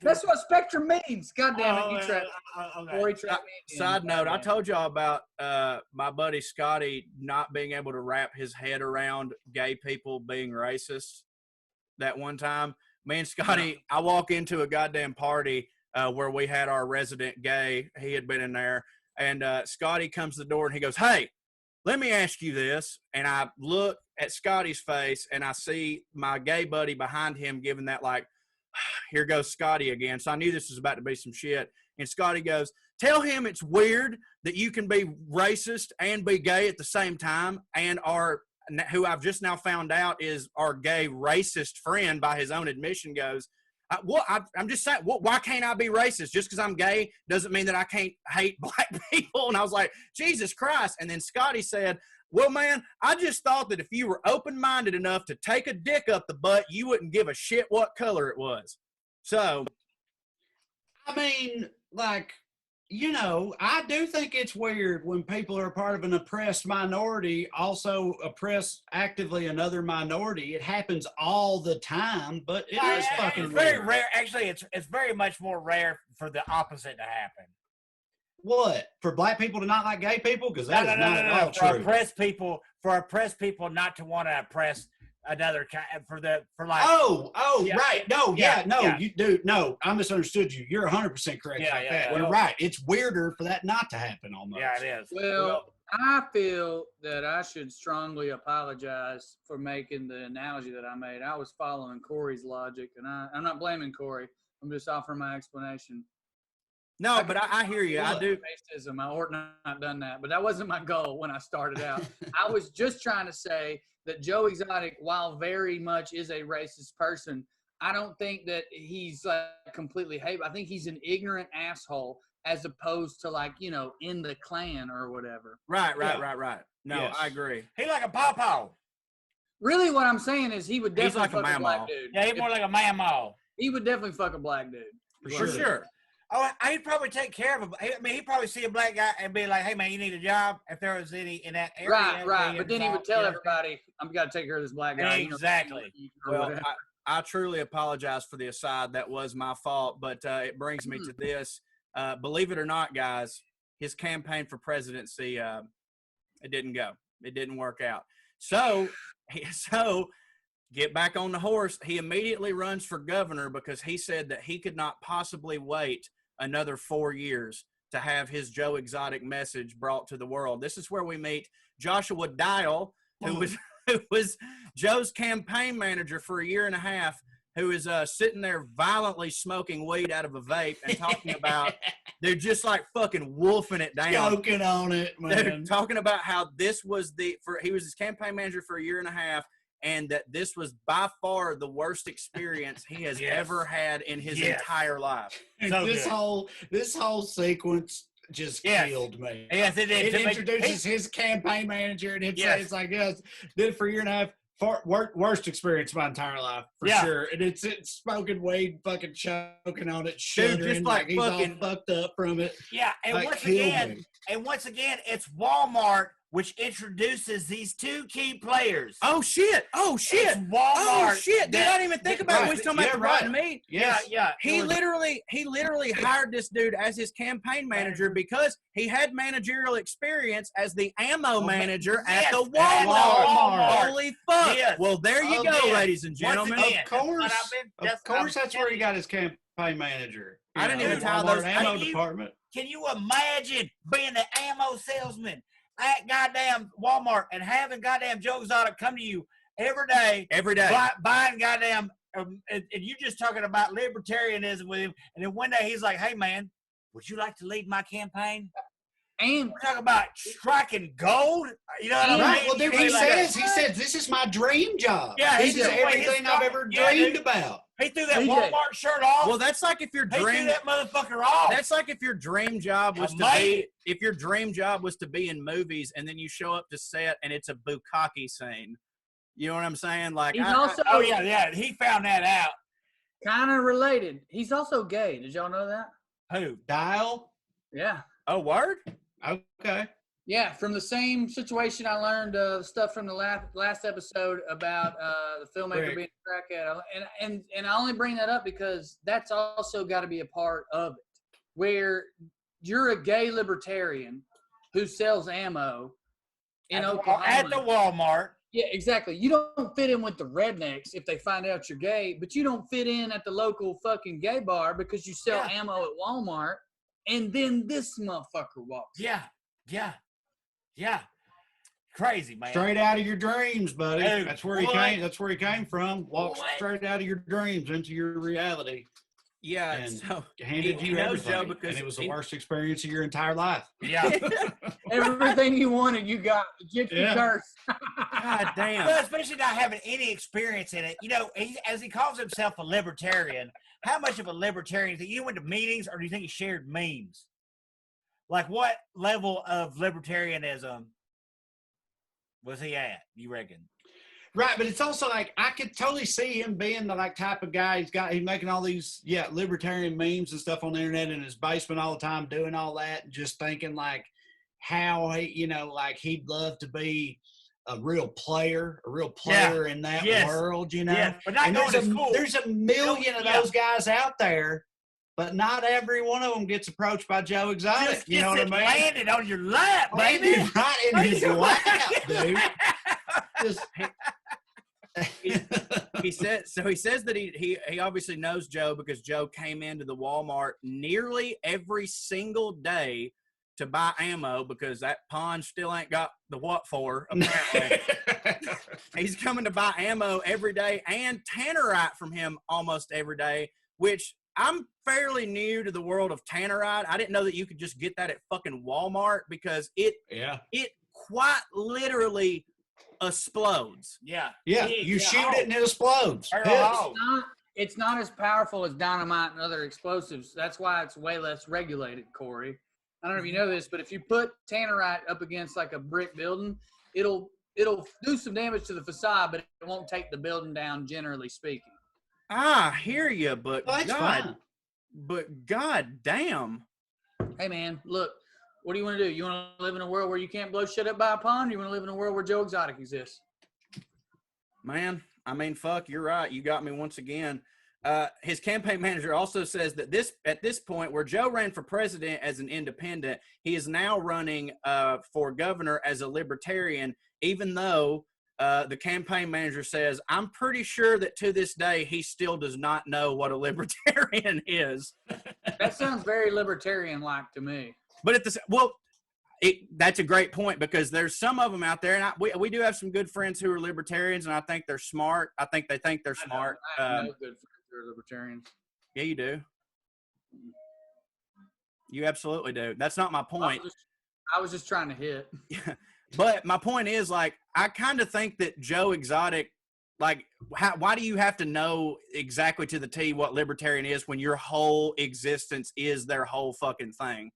That's what spectrum means. God damn it, you trapped me. Side note, I told y'all about my buddy Scotty not being able to wrap his head around gay people being racist that one time. Me and Scotty, I walk into a goddamn party where we had our resident gay. He had been in there. And Scotty comes to the door and he goes, "Hey, let me ask you this." And I look at Scotty's face and I see my gay buddy behind him giving that like, here goes Scotty again. So I knew this was about to be some shit. And Scotty goes, "Tell him it's weird that you can be racist and be gay at the same time." And who I've just now found out is our gay racist friend by his own admission goes, I'm just saying, why can't I be racist? Just because I'm gay doesn't mean that I can't hate black people. And I was like, Jesus Christ. And then Scotty said, "Well, man, I just thought that if you were open-minded enough to take a dick up the butt, you wouldn't give a shit what color it was." So, I mean, like, I do think it's weird when people are part of an oppressed minority also oppress actively another minority. It happens all the time, but it is fucking very weird. Rare. Actually, it's very much more rare for the opposite to happen. What? For black people to not like gay people? Because that is not at all true. For oppressed people not to want to oppress another kind right. No, I misunderstood you. You're 100% correct about that. You're right. It's weirder for that not to happen almost. Yeah, it is. Well, I feel that I should strongly apologize for making the analogy that I made. I was following Corey's logic, and I'm not blaming Corey. I'm just offering my explanation. No, but I hear you. I do. Racism. I ought not have done that, but that wasn't my goal when I started out. I was just trying to say that Joe Exotic, while very much is a racist person, I don't think that he's like completely hate. I think he's an ignorant asshole, as opposed to like, you know, in the Klan or whatever. Right. No, yes. I agree. He like a pawpaw. Really, what I'm saying is he would definitely like fuck a black dude. Yeah, he's more like a mammal. He would definitely fuck a black dude. For sure. Oh, he'd probably take care of him. I mean, he'd probably see a black guy and be like, "Hey, man, you need a job." If there was any in that area, right. But then he would tell everybody, "I'm got to take care of this black guy." Exactly. Well, I truly apologize for the aside. That was my fault. But it brings me to this. Believe it or not, guys, his campaign for presidency, it didn't go. It didn't work out. So get back on the horse. He immediately runs for governor because he said that he could not possibly wait another 4 years to have his Joe Exotic message brought to the world. This is where we meet Joshua Dial, who was Joe's campaign manager for a year and a half, who is sitting there violently smoking weed out of a vape and talking about they're just like fucking wolfing it down. Joking on it, man. They're talking about how this was he was his campaign manager for a year and a half, and that this was by far the worst experience he has ever had in his entire life. So this whole sequence just killed me. Yes, it did. It introduces his campaign manager, and it's like, did it for a year and a half. Worst experience of my entire life, for sure. And it's smoking weed, fucking choking on it, shuddering, just like he's fucking all fucked up from it. Yeah, and once again, it's Walmart which introduces these two key players. Oh shit! It's Walmart. Oh shit! Dude, I didn't even think about it. We was talking about the rotten meat. Yeah. He literally hired this dude as his campaign manager because he had managerial experience as the ammo manager at the Walmart. Holy fuck! Yes. Well, there you go, ladies and gentlemen. Of course, that's where he got his campaign manager. I didn't even tie those ammo department. Can you imagine being the ammo salesman at goddamn Walmart and having goddamn Joe Exotic come to you every day, buying goddamn, and you just talking about libertarianism with him, and then one day he's like, "Hey man, would you like to lead my campaign?" And we're talking about striking gold. You know what I mean? Well, dude, he says, "This is my dream job. Yeah, this is everything I've ever dreamed about." He threw that Walmart shirt off. Well, that's like if your dream. He threw that motherfucker off. That's like if your dream job was if your dream job was to be in movies, and then you show up to set and it's a bukkake scene. You know what I'm saying? Like, he's also. He found that out. Kind of related. He's also gay. Did y'all know that? Who? Dial? Yeah. Oh, word? Okay. Yeah, from the same situation, I learned stuff from the last episode about the filmmaker being a crackhead, and I only bring that up because that's also got to be a part of it, where you're a gay libertarian who sells ammo in Oklahoma at the Walmart. Yeah, exactly. You don't fit in with the rednecks if they find out you're gay, but you don't fit in at the local fucking gay bar because you sell ammo at Walmart, and then this motherfucker walks. Yeah. Crazy, man. Straight out of your dreams, buddy. Dude, that's where he came. That's where he came from. Walked straight out of your dreams into your reality. Yeah, and so handed you everything, Joe, because and it was the worst experience of your entire life. Yeah, everything you wanted, you got. Gypsy curse. God damn. Well, especially not having any experience in it. You know, as he calls himself a libertarian, how much of a libertarian do you think? You went to meetings, or do you think he shared memes? Like, what level of libertarianism was he at, you reckon? Right, but it's also like I could totally see him being the type of guy he's making all these libertarian memes and stuff on the internet in his basement all the time, doing all that, and just thinking like how he'd love to be a real player in that world, but not going to school. There's a million of those guys out there. But not every one of them gets approached by Joe Exotic. You know what I mean? Landed on your lap, baby. Right in his lap, dude. He says that he obviously knows Joe because Joe came into the Walmart nearly every single day to buy ammo because that pawn still ain't got the what for, apparently. He's coming to buy ammo every day and tannerite from him almost every day, which I'm fairly new to the world of tannerite. I didn't know that you could just get that at fucking Walmart because it quite literally explodes. Yeah. You shoot it and it explodes. It's not as powerful as dynamite and other explosives. That's why it's way less regulated, Corey. I don't know if you know this, but if you put tannerite up against like a brick building, it'll do some damage to the facade, but it won't take the building down, generally speaking. I hear you, but fine. God damn. Hey man, look, what do you want to do? You want to live in a world where you can't blow shit up by a pond? Or you want to live in a world where Joe Exotic exists? Man, I mean, fuck, you're right. You got me once again. His campaign manager also says that at this point where Joe ran for president as an independent, he is now running for governor as a libertarian, even though the campaign manager says, I'm pretty sure that to this day, he still does not know what a libertarian is. That sounds very libertarian-like to me. But that's a great point because there's some of them out there, and we do have some good friends who are libertarians, and I think they're smart. I think they think they're smart. I have no good friends who are libertarians. Yeah, you do. You absolutely do. That's not my point. I was just trying to hit. But my point is, like, I kind of think that Joe Exotic, like, why do you have to know exactly to the T what libertarian is when your whole existence is their whole fucking thing?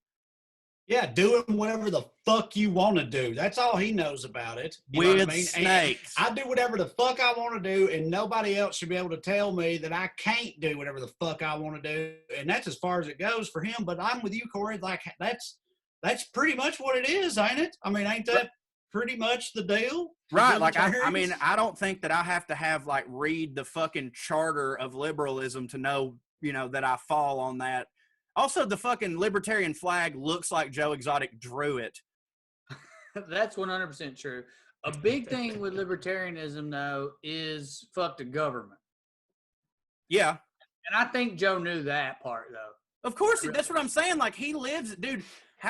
Yeah, doing whatever the fuck you want to do. That's all he knows about it. You know what I mean? Snakes. And I do whatever the fuck I want to do, and nobody else should be able to tell me that I can't do whatever the fuck I want to do. And that's as far as it goes for him. But I'm with you, Corey. Like, that's pretty much what it is, ain't it? I mean, ain't that pretty much the deal? Right. Like, I mean, I don't think that I have to read the fucking charter of liberalism to know, that I fall on that. Also, the fucking libertarian flag looks like Joe Exotic drew it. That's 100% true. A big thing with libertarianism, though, is fuck the government. Yeah. And I think Joe knew that part, though. Of course. That's what I'm saying. Like, he lives, dude.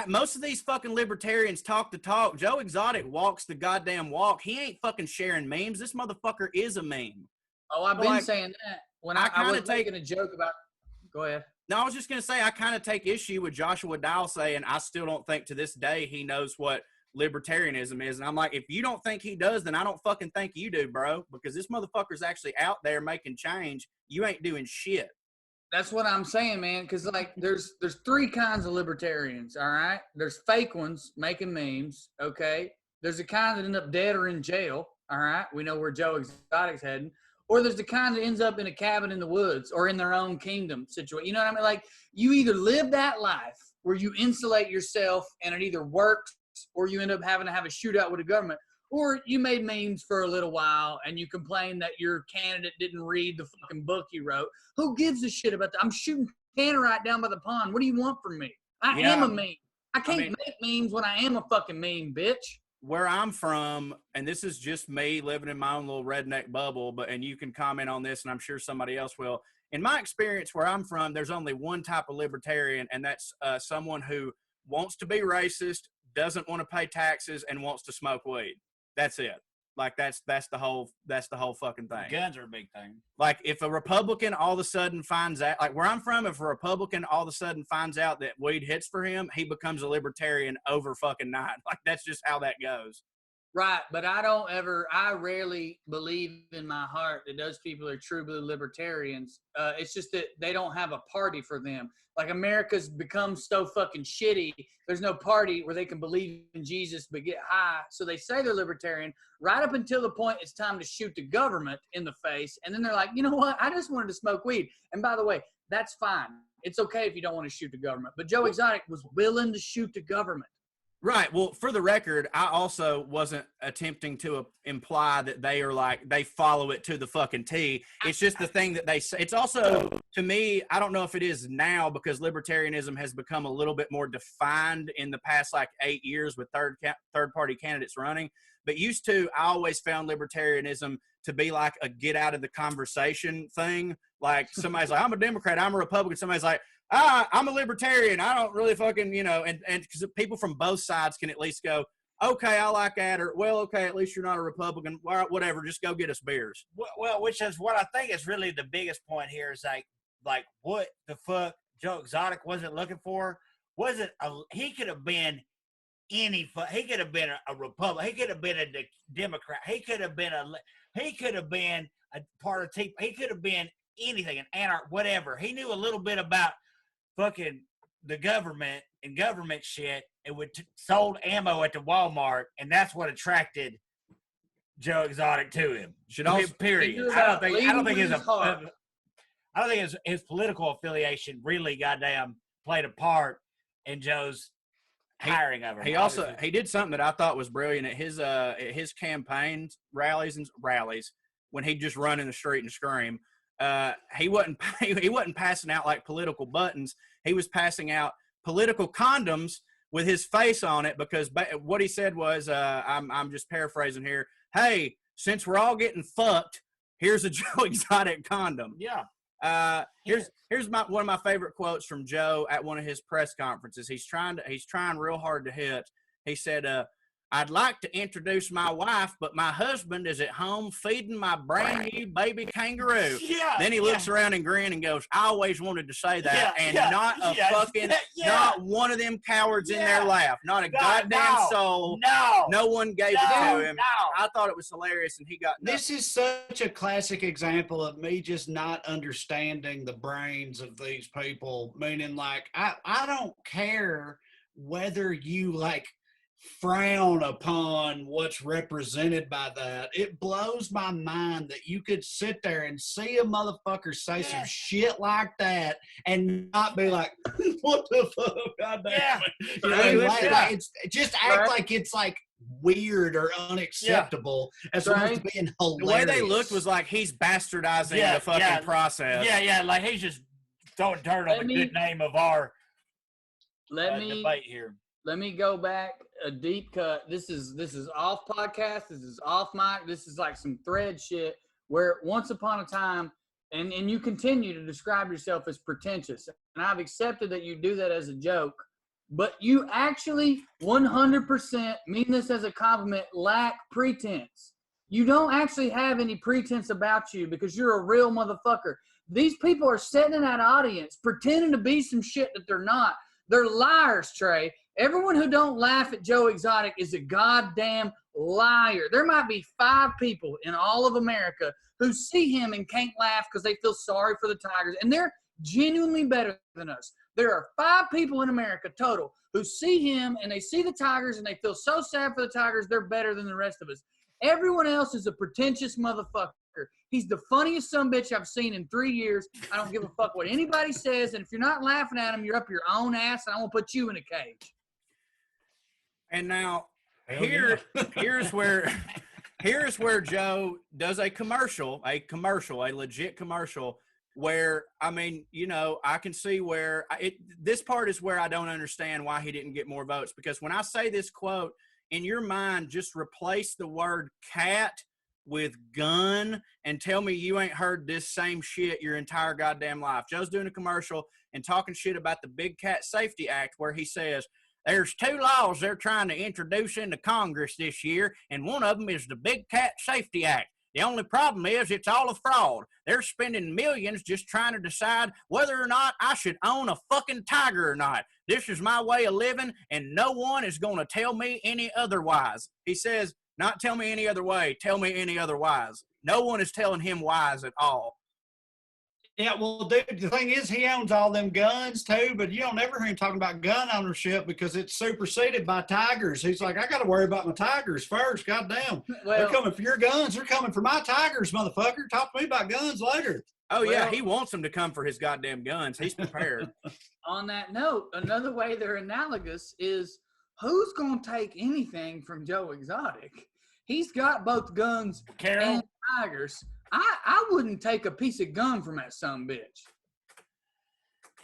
Most of these fucking libertarians talk the talk. Joe Exotic walks the goddamn walk. He ain't fucking sharing memes. This motherfucker is a meme. Oh, I've been saying that. When I was making a joke about... Go ahead. No, I was just going to say, I kind of take issue with Joshua Dial saying, I still don't think to this day he knows what libertarianism is. And I'm like, if you don't think he does, then I don't fucking think you do, bro. Because this motherfucker's actually out there making change. You ain't doing shit. That's what I'm saying, man. Because, like, there's three kinds of libertarians, all right? There's fake ones making memes, okay? There's the kind that end up dead or in jail, all right? We know where Joe Exotic's heading. Or there's the kind that ends up in a cabin in the woods or in their own kingdom situation. You know what I mean? Like, you either live that life where you insulate yourself and it either works or you end up having to have a shootout with the government, or you made memes for a little while and you complain that your candidate didn't read the fucking book you wrote. Who gives a shit about that? I'm shooting tannerite down by the pond. What do you want from me? I am a meme. I can't make memes when I am a fucking meme, bitch. Where I'm from, and this is just me living in my own little redneck bubble, and you can comment on this, and I'm sure somebody else will. In my experience, where I'm from, there's only one type of libertarian, and that's someone who wants to be racist, doesn't want to pay taxes, and wants to smoke weed. That's it. Like, that's the whole fucking thing. Guns are a big thing. Like, if a Republican all of a sudden finds out, like where I'm from, if a Republican all of a sudden finds out that weed hits for him, he becomes a libertarian over fucking night. Like, that's just how that goes. Right, but I rarely believe in my heart that those people are true blue libertarians. It's just that they don't have a party for them. Like, America's become so fucking shitty. There's no party where they can believe in Jesus but get high. So they say they're libertarian right up until the point it's time to shoot the government in the face. And then they're like, you know what? I just wanted to smoke weed. And by the way, that's fine. It's okay if you don't want to shoot the government. But Joe Exotic was willing to shoot the government. Right. Well, for the record, I also wasn't attempting to imply that they follow it to the fucking T. It's just the thing that they say. It's also, to me, I don't know if it is now because libertarianism has become a little bit more defined in the past 8 years with third party candidates running. But used to, I always found libertarianism to be like a get out of the conversation thing. Like, somebody's like, I'm a Democrat, I'm a Republican. Somebody's like, I'm a libertarian. I don't really fucking, and because people from both sides can at least go, okay, I like that, or well, okay, at least you're not a Republican. All right, whatever, just go get us beers. Well, which is what I think is really the biggest point here is like what the fuck Joe Exotic wasn't looking for. He could have been he could have been a Republican. He could have been a Democrat. He could have been a part of Tea. He could have been anything, an anarch, whatever. He knew a little bit about fucking the government and government shit. It would sold ammo at the Walmart, and that's what attracted Joe Exotic to him. Period. I don't think his political affiliation really goddamn played a part in Joe's hiring of him. He did something that I thought was brilliant at his campaign rallies when he'd just run in the street and scream. He wasn't passing out like political buttons. He was passing out political condoms with his face on it, because what he said was, I'm just paraphrasing here. Hey, since we're all getting fucked, here's a Joe Exotic condom. Yeah. Here's one of my favorite quotes from Joe at one of his press conferences. He's trying real hard to hit. He said, I'd like to introduce my wife, but my husband is at home feeding my brand new baby kangaroo. Yeah. Then he looks around and grins and goes, I always wanted to say that. Not one of them cowards in there laughed. Not a goddamn soul. No one gave it to him. I thought it was hilarious, and he got nothing. This is such a classic example of me just not understanding the brains of these people. Meaning, like, I don't care whether you, like, frown upon what's represented by that. It blows my mind that you could sit there and see a motherfucker say some shit like that and not be like, what the fuck? Goddamn. It's just act like it's like weird or unacceptable as opposed to being hilarious. The way they looked was like he's bastardizing the fucking process. Yeah, like he's just throwing dirt on the good name of our debate here. Let me go back a deep cut. This is off podcast. This is off mic. This is like some thread shit where once upon a time, and you continue to describe yourself as pretentious. And I've accepted that you do that as a joke, but you actually 100% mean this as a compliment, lack pretense. You don't actually have any pretense about you because you're a real motherfucker. These people are sitting in that audience pretending to be some shit that they're not. They're liars, Trey. Everyone who don't laugh at Joe Exotic is a goddamn liar. There might be 5 people in all of America who see him and can't laugh because they feel sorry for the Tigers, and they're genuinely better than us. There are 5 people in America total who see him and they see the Tigers and they feel so sad for the Tigers, they're better than the rest of us. Everyone else is a pretentious motherfucker. He's the funniest sumbitch I've seen in 3 years. I don't give a fuck what anybody says, and if you're not laughing at him, you're up your own ass, and I won't put you in a cage. And now here's where Joe does a legit commercial where, I mean, I can see where this part is where I don't understand why he didn't get more votes, because when I say this quote, in your mind, just replace the word cat with gun and tell me you ain't heard this same shit your entire goddamn life. Joe's doing a commercial and talking shit about the Big Cat Safety Act, where he says, there's 2 laws they're trying to introduce into Congress this year, and one of them is the Big Cat Safety Act. The only problem is it's all a fraud. They're spending millions just trying to decide whether or not I should own a fucking tiger or not. This is my way of living, and no one is going to tell me any otherwise. He says, not tell me any other way, tell me any otherwise. No one is telling him wise at all. Yeah, well, dude, the thing is, he owns all them guns, too, but you don't ever hear him talking about gun ownership because it's superseded by tigers. He's like, I got to worry about my tigers first, goddamn. They're coming for your guns. They're coming for my tigers, motherfucker. Talk to me about guns later. Oh, yeah, he wants them to come for his goddamn guns. He's prepared. On that note, another way they're analogous is who's going to take anything from Joe Exotic? He's got both guns and tigers. I wouldn't take a piece of gum from that sumbitch.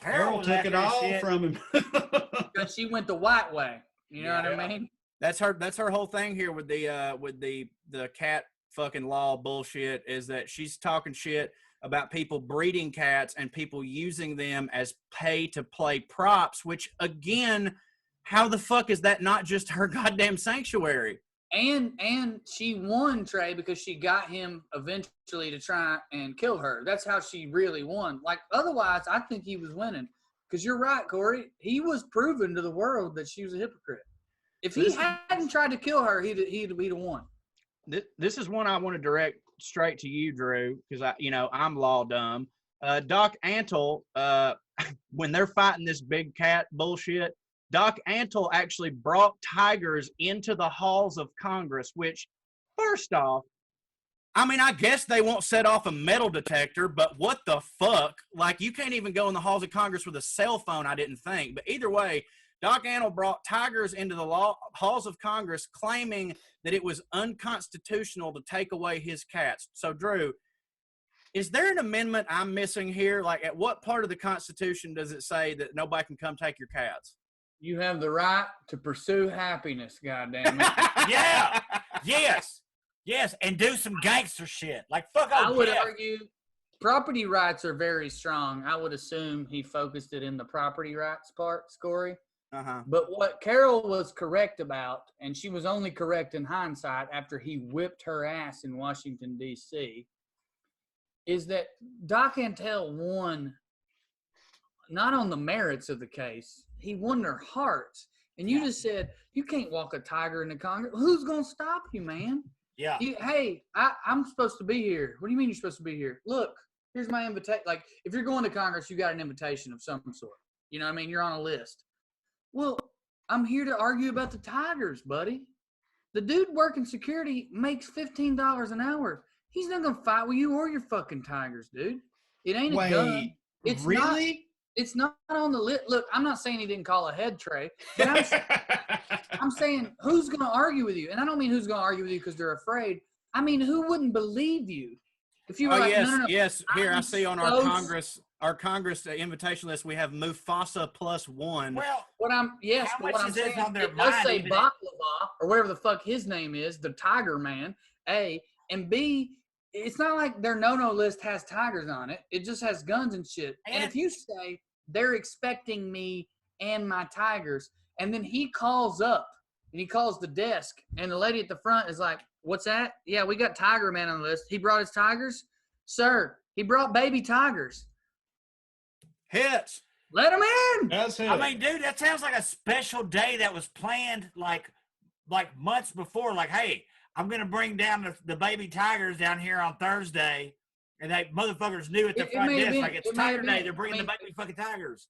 Carol took it all from him. Because she went the white way. You know what I mean? That's her whole thing here with the cat fucking law bullshit, is that she's talking shit about people breeding cats and people using them as pay-to-play props, which, again, how the fuck is that not just her goddamn sanctuary? And she won, Trey, because she got him eventually to try and kill her. That's how she really won. Like, otherwise, I think he was winning. Because you're right, Corey. He was proving to the world that she was a hypocrite. If he hadn't tried to kill her, he'd won. This is one I want to direct straight to you, Drew, because I'm law dumb. Doc Antle, when they're fighting this big cat bullshit, Doc Antle actually brought tigers into the halls of Congress, which, first off, I mean, I guess they won't set off a metal detector, but what the fuck? Like, you can't even go in the halls of Congress with a cell phone, I didn't think. But either way, Doc Antle brought tigers into the halls of Congress, claiming that it was unconstitutional to take away his cats. So, Drew, is there an amendment I'm missing here? Like, at what part of the Constitution does it say that nobody can come take your cats? You have the right to pursue happiness, goddammit. Yeah. Yes, and do some gangster shit. Like, fuck off. I would argue property rights are very strong. I would assume he focused it in the property rights part, Corey. Uh-huh. But what Carol was correct about, and she was only correct in hindsight after he whipped her ass in Washington, D.C., is that Doc Antle won not on the merits of the case. He won their hearts. And you just said, you can't walk a tiger into Congress. Who's going to stop you, man? Yeah. Hey, I'm supposed to be here. What do you mean you're supposed to be here? Look, here's my invitation. Like, if you're going to Congress, you got an invitation of some sort. You know what I mean? You're on a list. Well, I'm here to argue about the tigers, buddy. The dude working security makes $15 an hour. He's not going to fight with you or your fucking tigers, dude. It ain't a gun. It's really? It's not on the list. Look, I'm not saying he didn't call ahead, Trey, but I'm saying who's going to argue with you? And I don't mean who's going to argue with you because they're afraid. I mean, who wouldn't believe you if you were like, yes, no. Yes. Here, I see on our Congress invitation list, we have Mufasa +1. Well, what I'm saying, on their it does mind, say Baklava or whatever the fuck his name is, the Tiger Man, A, and B, it's not like their no-no list has tigers on it. It just has guns and shit. And if you say they're expecting me and my tigers, and then he calls up and he calls the desk, and the lady at the front is like, "What's that? Yeah, we got Tiger Man on the list. He brought his tigers, sir. He brought baby tigers. Hits. Let him in." That's it. I mean, dude, that sounds like a special day that was planned like months before. Like, hey, I'm going to bring down the baby tigers down here on Thursday. And they motherfuckers knew at the front desk, like, it's Tiger Day. They're bringing the baby fucking tigers.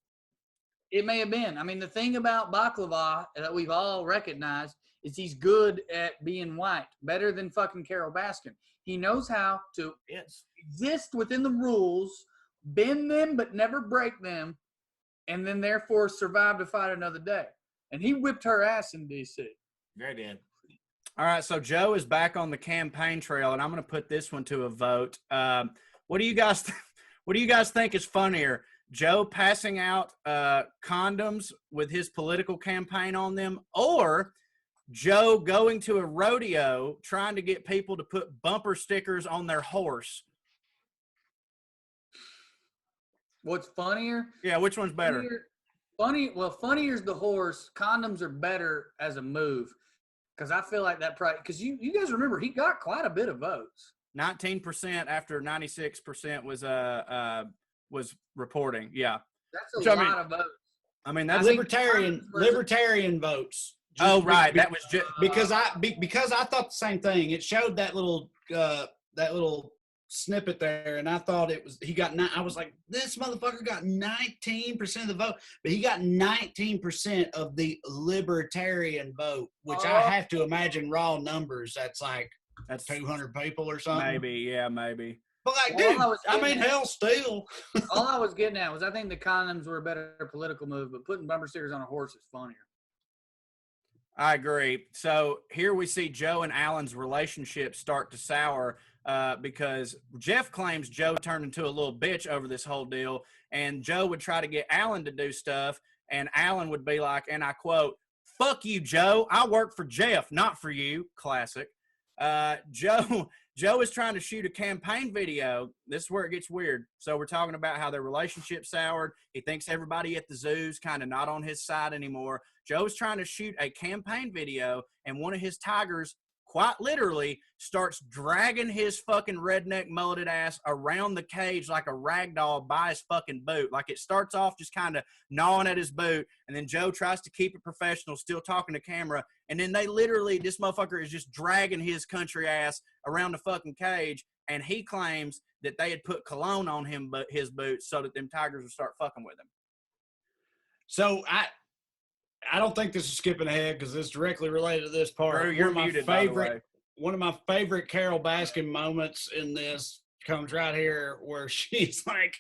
It may have been. I mean, the thing about Baklava that we've all recognized is he's good at being white, better than fucking Carol Baskin. He knows how to exist within the rules, bend them but never break them, and then therefore survive to fight another day. And he whipped her ass in D.C. Very good. All right, so Joe is back on the campaign trail, and I'm going to put this one to a vote. What do you guys think is funnier? Joe passing out condoms with his political campaign on them, or Joe going to a rodeo trying to get people to put bumper stickers on their horse? What's funnier? Yeah, which one's better? Funnier is the horse. Condoms are better as a move. Because I feel like that probably, because you guys remember he got quite a bit of votes. 19% after 96% was reporting. Yeah, that's a lot of votes. I mean, that's libertarian votes. Right. That was just because I thought the same thing. It showed that little snippet there, and I thought I was like, this motherfucker got 19% of the vote, but he got 19% of the libertarian vote, which I have to imagine raw numbers. That's 200 people or something. Maybe. But like, dude, hell, still. All I was getting at was I think the condoms were a better political move, but putting bumper stickers on a horse is funnier. I agree. So here we see Joe and Alan's relationship start to sour because Jeff claims Joe turned into a little bitch over this whole deal, and Joe would try to get Alan to do stuff, and Alan would be like, and I quote, "Fuck you, Joe. I work for Jeff, not for you." Classic. Joe Joe is trying to shoot a campaign video. This is where it gets weird. So we're talking about how their relationship soured. He thinks everybody at the zoo's kind of not on his side anymore. Joe's trying to shoot a campaign video, and one of his tigers, quite literally, starts dragging his fucking redneck mulleted ass around the cage like a rag doll by his fucking boot. Like, it starts off just kind of gnawing at his boot, and then Joe tries to keep it professional, still talking to camera, and then they literally, this motherfucker is just dragging his country ass around the fucking cage, and he claims that they had put cologne on him, but his boots, so that them tigers would start fucking with him. So I don't think this is skipping ahead because it's directly related to this part. Bro, you're muted, by the way. One of my favorite Carol Baskin moments in this comes right here where she's like,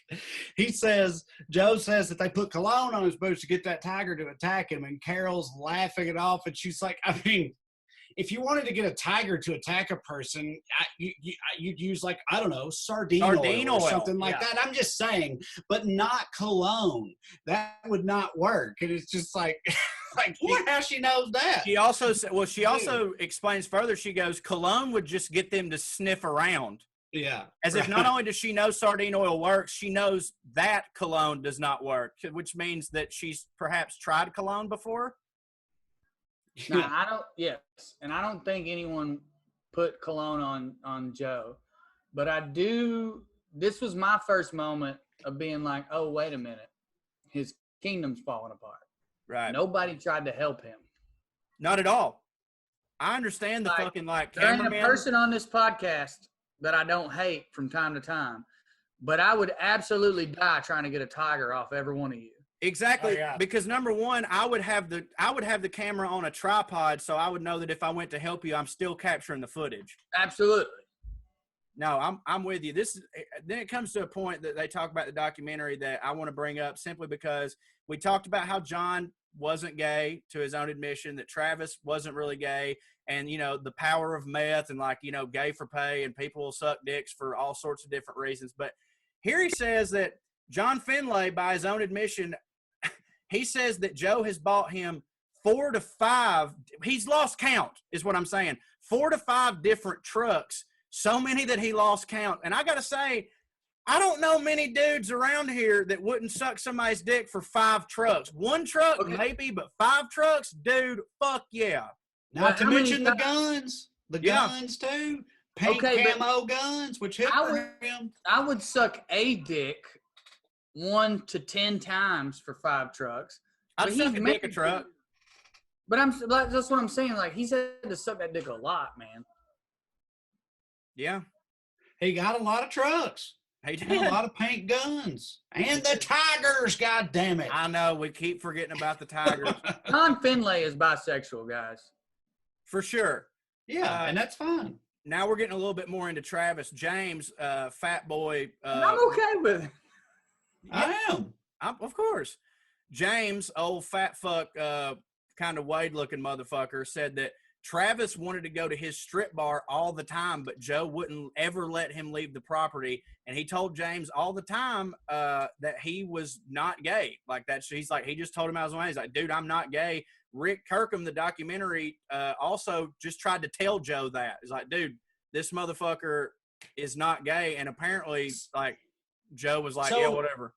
Joe says that they put cologne on his boots to get that tiger to attack him, and Carol's laughing it off, and she's like, I mean, if you wanted to get a tiger to attack a person, you'd use, like, I don't know, sardine oil or something like that. I'm just saying, but not cologne. That would not work. And it's just like, how she knows that. She also said, well, she also explains further. She goes, cologne would just get them to sniff around. Yeah. As if not only does she know sardine oil works, she knows that cologne does not work, which means that she's perhaps tried cologne before. No, I don't. Yes, and I don't think anyone put cologne on Joe, but I do. This was my first moment of being like, "Oh, wait a minute, his kingdom's falling apart." Right. Nobody tried to help him. Not at all. I understand the fucking cameraman. There's a person on this podcast that I don't hate from time to time, but I would absolutely die trying to get a tiger off every one of you. Exactly, because number one, I would have the camera on a tripod, so I would know that if I went to help you, I'm still capturing the footage. Absolutely. No, I'm with you. Then it comes to a point that they talk about the documentary that I want to bring up simply because we talked about how John wasn't gay to his own admission, that Travis wasn't really gay, and the power of meth and gay for pay, and people will suck dicks for all sorts of different reasons. But here he says that John Finlay, by his own admission, he says that Joe has bought him 4 to 5. He's lost count, is what I'm saying. 4 to 5 different trucks, so many that he lost count. And I got to say, I don't know many dudes around here that wouldn't suck somebody's dick for 5 trucks. 1 truck, maybe, but 5 trucks, dude, fuck yeah. Not to mention the guns. The guns, too. Pink camo guns, which hit for him. I would suck a dick 1 to 10 times for 5 trucks. I'd suck a dick a truck. But that's what I'm saying. Like, he's had to suck that dick a lot, man. Yeah. He got a lot of trucks. He did a lot of pink guns. And the tigers, God damn it. I know. We keep forgetting about the tigers. John Finlay is bisexual, guys. For sure. Yeah, and that's fine. Now we're getting a little bit more into Travis. James, fat boy. I'm okay with it. I am. Of course. James, old fat fuck, kind of Wade-looking motherfucker, said that Travis wanted to go to his strip bar all the time, but Joe wouldn't ever let him leave the property. And he told James all the time that he was not gay. Like that. He's like, he just told him out of his way. He's like, dude, I'm not gay. Rick Kirkham, the documentary, also just tried to tell Joe that. He's like, dude, this motherfucker is not gay. And apparently, like, Joe was like, yeah, whatever.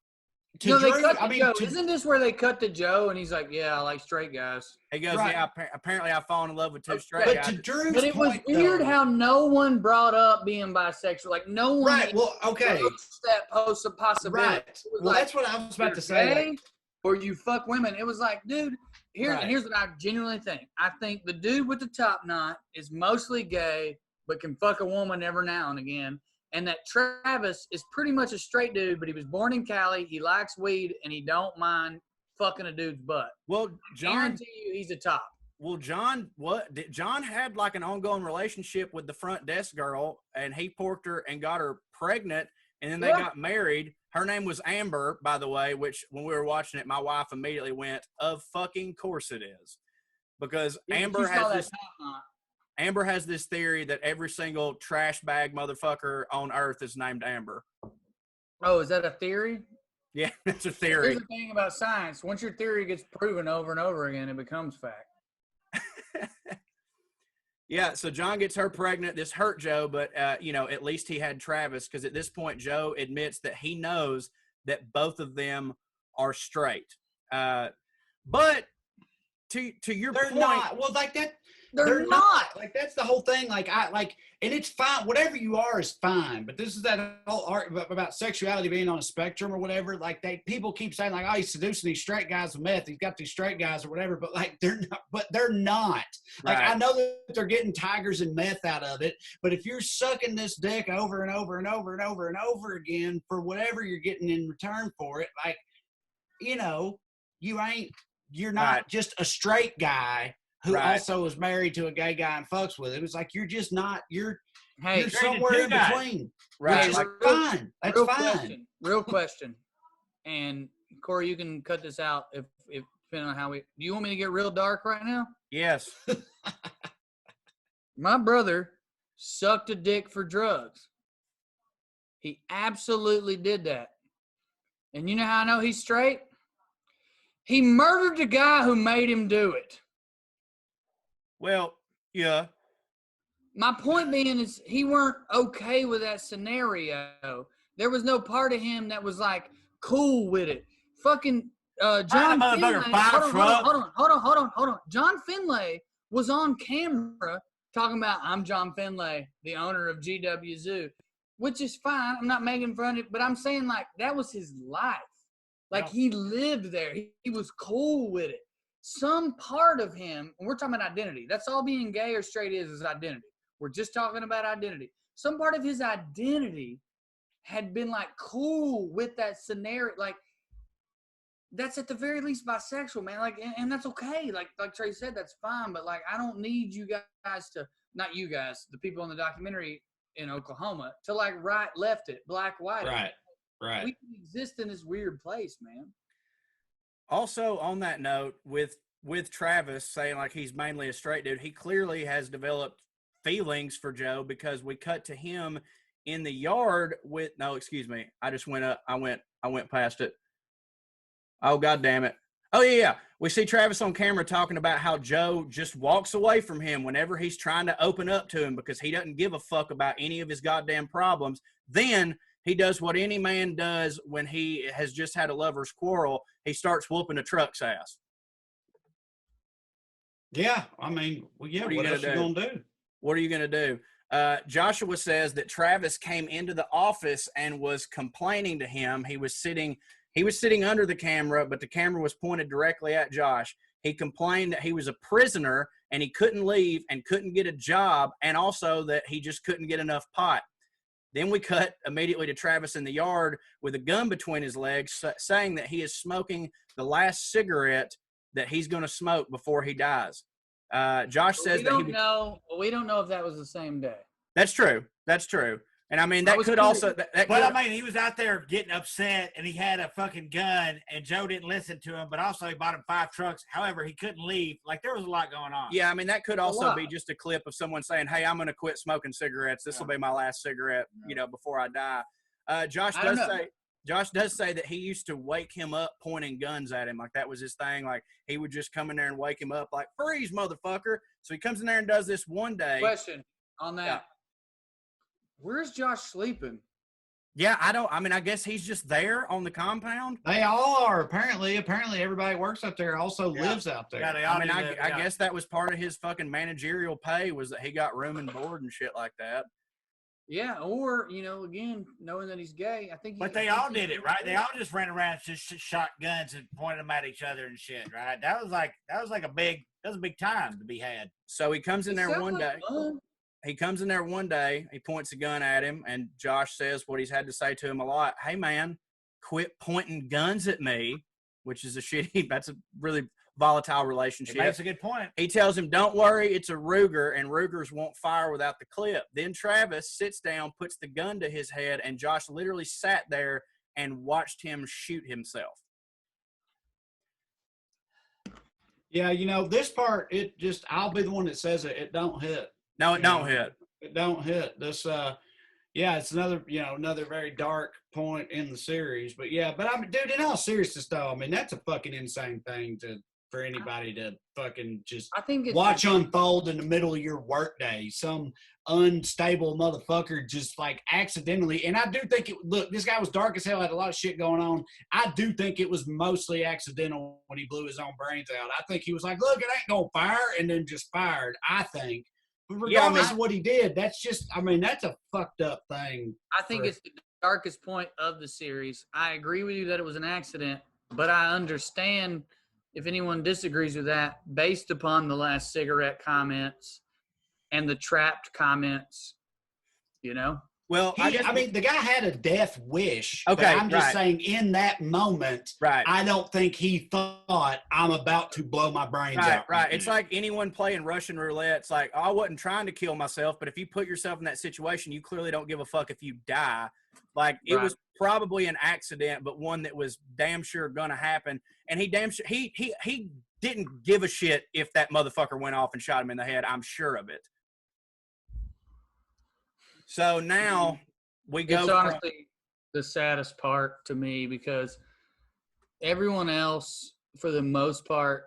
No, they cut to Joe. Isn't this where they cut to Joe and he's like, yeah, I like straight guys? He goes, yeah, apparently I've fallen in love with 2 straight guys. But it was weird how no one brought up being bisexual. Like, no one that posed a possibility. Right. Well, that's what I was about to say. Or you fuck women. It was like, dude, here's what I genuinely think. I think the dude with the top knot is mostly gay, but can fuck a woman every now and again. And that Travis is pretty much a straight dude, but he was born in Cali. He likes weed, and he don't mind fucking a dude's butt. Well, John, I guarantee you he's a top. Well, John had like an ongoing relationship with the front desk girl, and he porked her and got her pregnant, and then they got married. Her name was Amber, by the way, which when we were watching it, my wife immediately went, of fucking course it is. Because Amber has this theory that every single trash bag motherfucker on earth is named Amber. Oh, is that a theory? Yeah, that's a theory. Here's the thing about science. Once your theory gets proven over and over again, it becomes fact. Yeah, so John gets her pregnant. This hurt Joe, but, at least he had Travis, because at this point, Joe admits that he knows that both of them are straight. But to your They're point, not. Well, like that. They're not. Like that's the whole thing. And it's fine. Whatever you are is fine. But this is that whole art about sexuality being on a spectrum or whatever. Like people keep saying like, oh, he's seducing these straight guys with meth. He's got these straight guys or whatever. But like they're not. But they're not. Like Right. I know that they're getting tigers and meth out of it. But if you're sucking this dick over and over and over and over and over again for whatever you're getting in return for it, like you're not Right. just a straight guy who Right. also is married to a gay guy and fucks with him. It's like you're just not. You're somewhere somewhere in guys. between. right? Which is Like, fine. That's real fine. Real question. And Corey, you can cut this out if depending on how we. Do you want me to get real dark right now? yes. My brother sucked a dick for drugs. He absolutely did that. And you know how I know he's straight? He murdered the guy who made him do it. Well, yeah. My point being is he weren't okay with that scenario. There was no part of him that was like cool with it. Fucking John Finlay. Hold on. John Finlay was on camera talking about, I'm John Finlay, the owner of GW Zoo, which is fine. I'm not making fun of it, but I'm saying like that was his life. Like he lived there. He was cool with it. Some part of him, and we're talking about identity. That's all being gay or straight is identity. We're just talking about identity. Some part of his identity had been like cool with that scenario. Like that's at the very least bisexual, man. Like, and that's okay. Like Trey said, that's fine. But like, I don't need you guys to, not you guys, the people in the documentary in Oklahoma, to like right, left it, black, white. Right. We can exist in this weird place, man. Also, on that note, with Travis saying like he's mainly a straight dude, he clearly has developed feelings for Joe, because we cut to him in the yard with I just went up. I went past it. Oh, God damn it. Oh, yeah. We see Travis on camera talking about how Joe just walks away from him whenever he's trying to open up to him because he doesn't give a fuck about any of his goddamn problems. Then he does what any man does when he has just had a lover's quarrel. He starts whooping a truck's ass. Yeah. I mean, well, yeah. What else you gonna do? What are you going to do? Joshua says that Travis came into the office and was complaining to him. He was sitting under the camera, but the camera was pointed directly at Josh. He complained that he was a prisoner and he couldn't leave and couldn't get a job, and also that he just couldn't get enough pot. Then we cut immediately to Travis in the yard with a gun between his legs, saying that he is smoking the last cigarette that he's going to smoke before he dies. Josh says we don't know if that was the same day. That's true. And I mean, that could also. I mean, he was out there getting upset, and he had a fucking gun, and Joe didn't listen to him. But also, he bought him 5 trucks. However, he couldn't leave. Like there was a lot going on. Yeah, I mean, that could also be just a clip of someone saying, "Hey, I'm going to quit smoking cigarettes. This will be my last cigarette, before I die." Josh does say that he used to wake him up pointing guns at him. Like that was his thing. Like he would just come in there and wake him up like, freeze, motherfucker. So he comes in there and does this one day. Question on that. Yeah. Where's Josh sleeping? Yeah, I guess he's just there on the compound. They all are. Apparently everybody works up there also lives out there. Yeah, I guess that was part of his fucking managerial pay, was that he got room and board and shit like that. Yeah, or again, knowing that he's gay, I think. But they all did it, right? They all just ran around, just shot guns and pointed them at each other and shit, right? That was a big time to be had. So he comes in there one day. Fun. He comes in there one day. He points a gun at him, and Josh says what he's had to say to him a lot. Hey, man, quit pointing guns at me, which is that's a really volatile relationship. That's a good point. He tells him, don't worry, it's a Ruger, and Rugers won't fire without the clip. Then Travis sits down, puts the gun to his head, and Josh literally sat there and watched him shoot himself. Yeah, this part, I'll be the one that says it don't hit. No, it don't hit. It don't hit. This, it's another very dark point in the series. But I mean, dude, in all seriousness though, I mean, that's a fucking insane thing to for anybody to fucking just I think it's watch unfold in the middle of your workday. Some unstable motherfucker just like accidentally. And I do think look, this guy was dark as hell, had a lot of shit going on. I do think it was mostly accidental when he blew his own brains out. I think he was like, look, it ain't gonna fire, and then just fired, I think. But regardless of what he did, that's just, I mean, that's a fucked up thing. I think it's the darkest point of the series. I agree with you that it was an accident, but I understand if anyone disagrees with that based upon the last cigarette comments and the trapped comments, you know? Well, I mean, the guy had a death wish. Okay, but I'm just saying in that moment, I don't think he thought I'm about to blow my brains out. Right. It's like anyone playing Russian roulette. It's like, I wasn't trying to kill myself, but if you put yourself in that situation, you clearly don't give a fuck if you die. Like, it was probably an accident, but one that was damn sure gonna happen. And he didn't give a shit if that motherfucker went off and shot him in the head. I'm sure of it. So now we go. It's honestly the saddest part to me because everyone else, for the most part,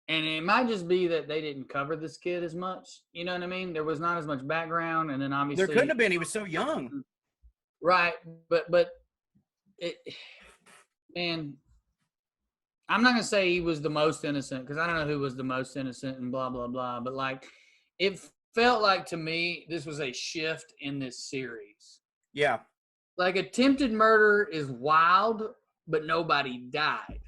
and it might just be that they didn't cover this kid as much. You know what I mean? There was not as much background, and then obviously there couldn't have been. He was so young. Right, but man, I'm not gonna say he was the most innocent because I don't know who was the most innocent and blah blah blah. But like, it felt like to me this was a shift in this series. Yeah, like attempted murder is wild, but nobody died.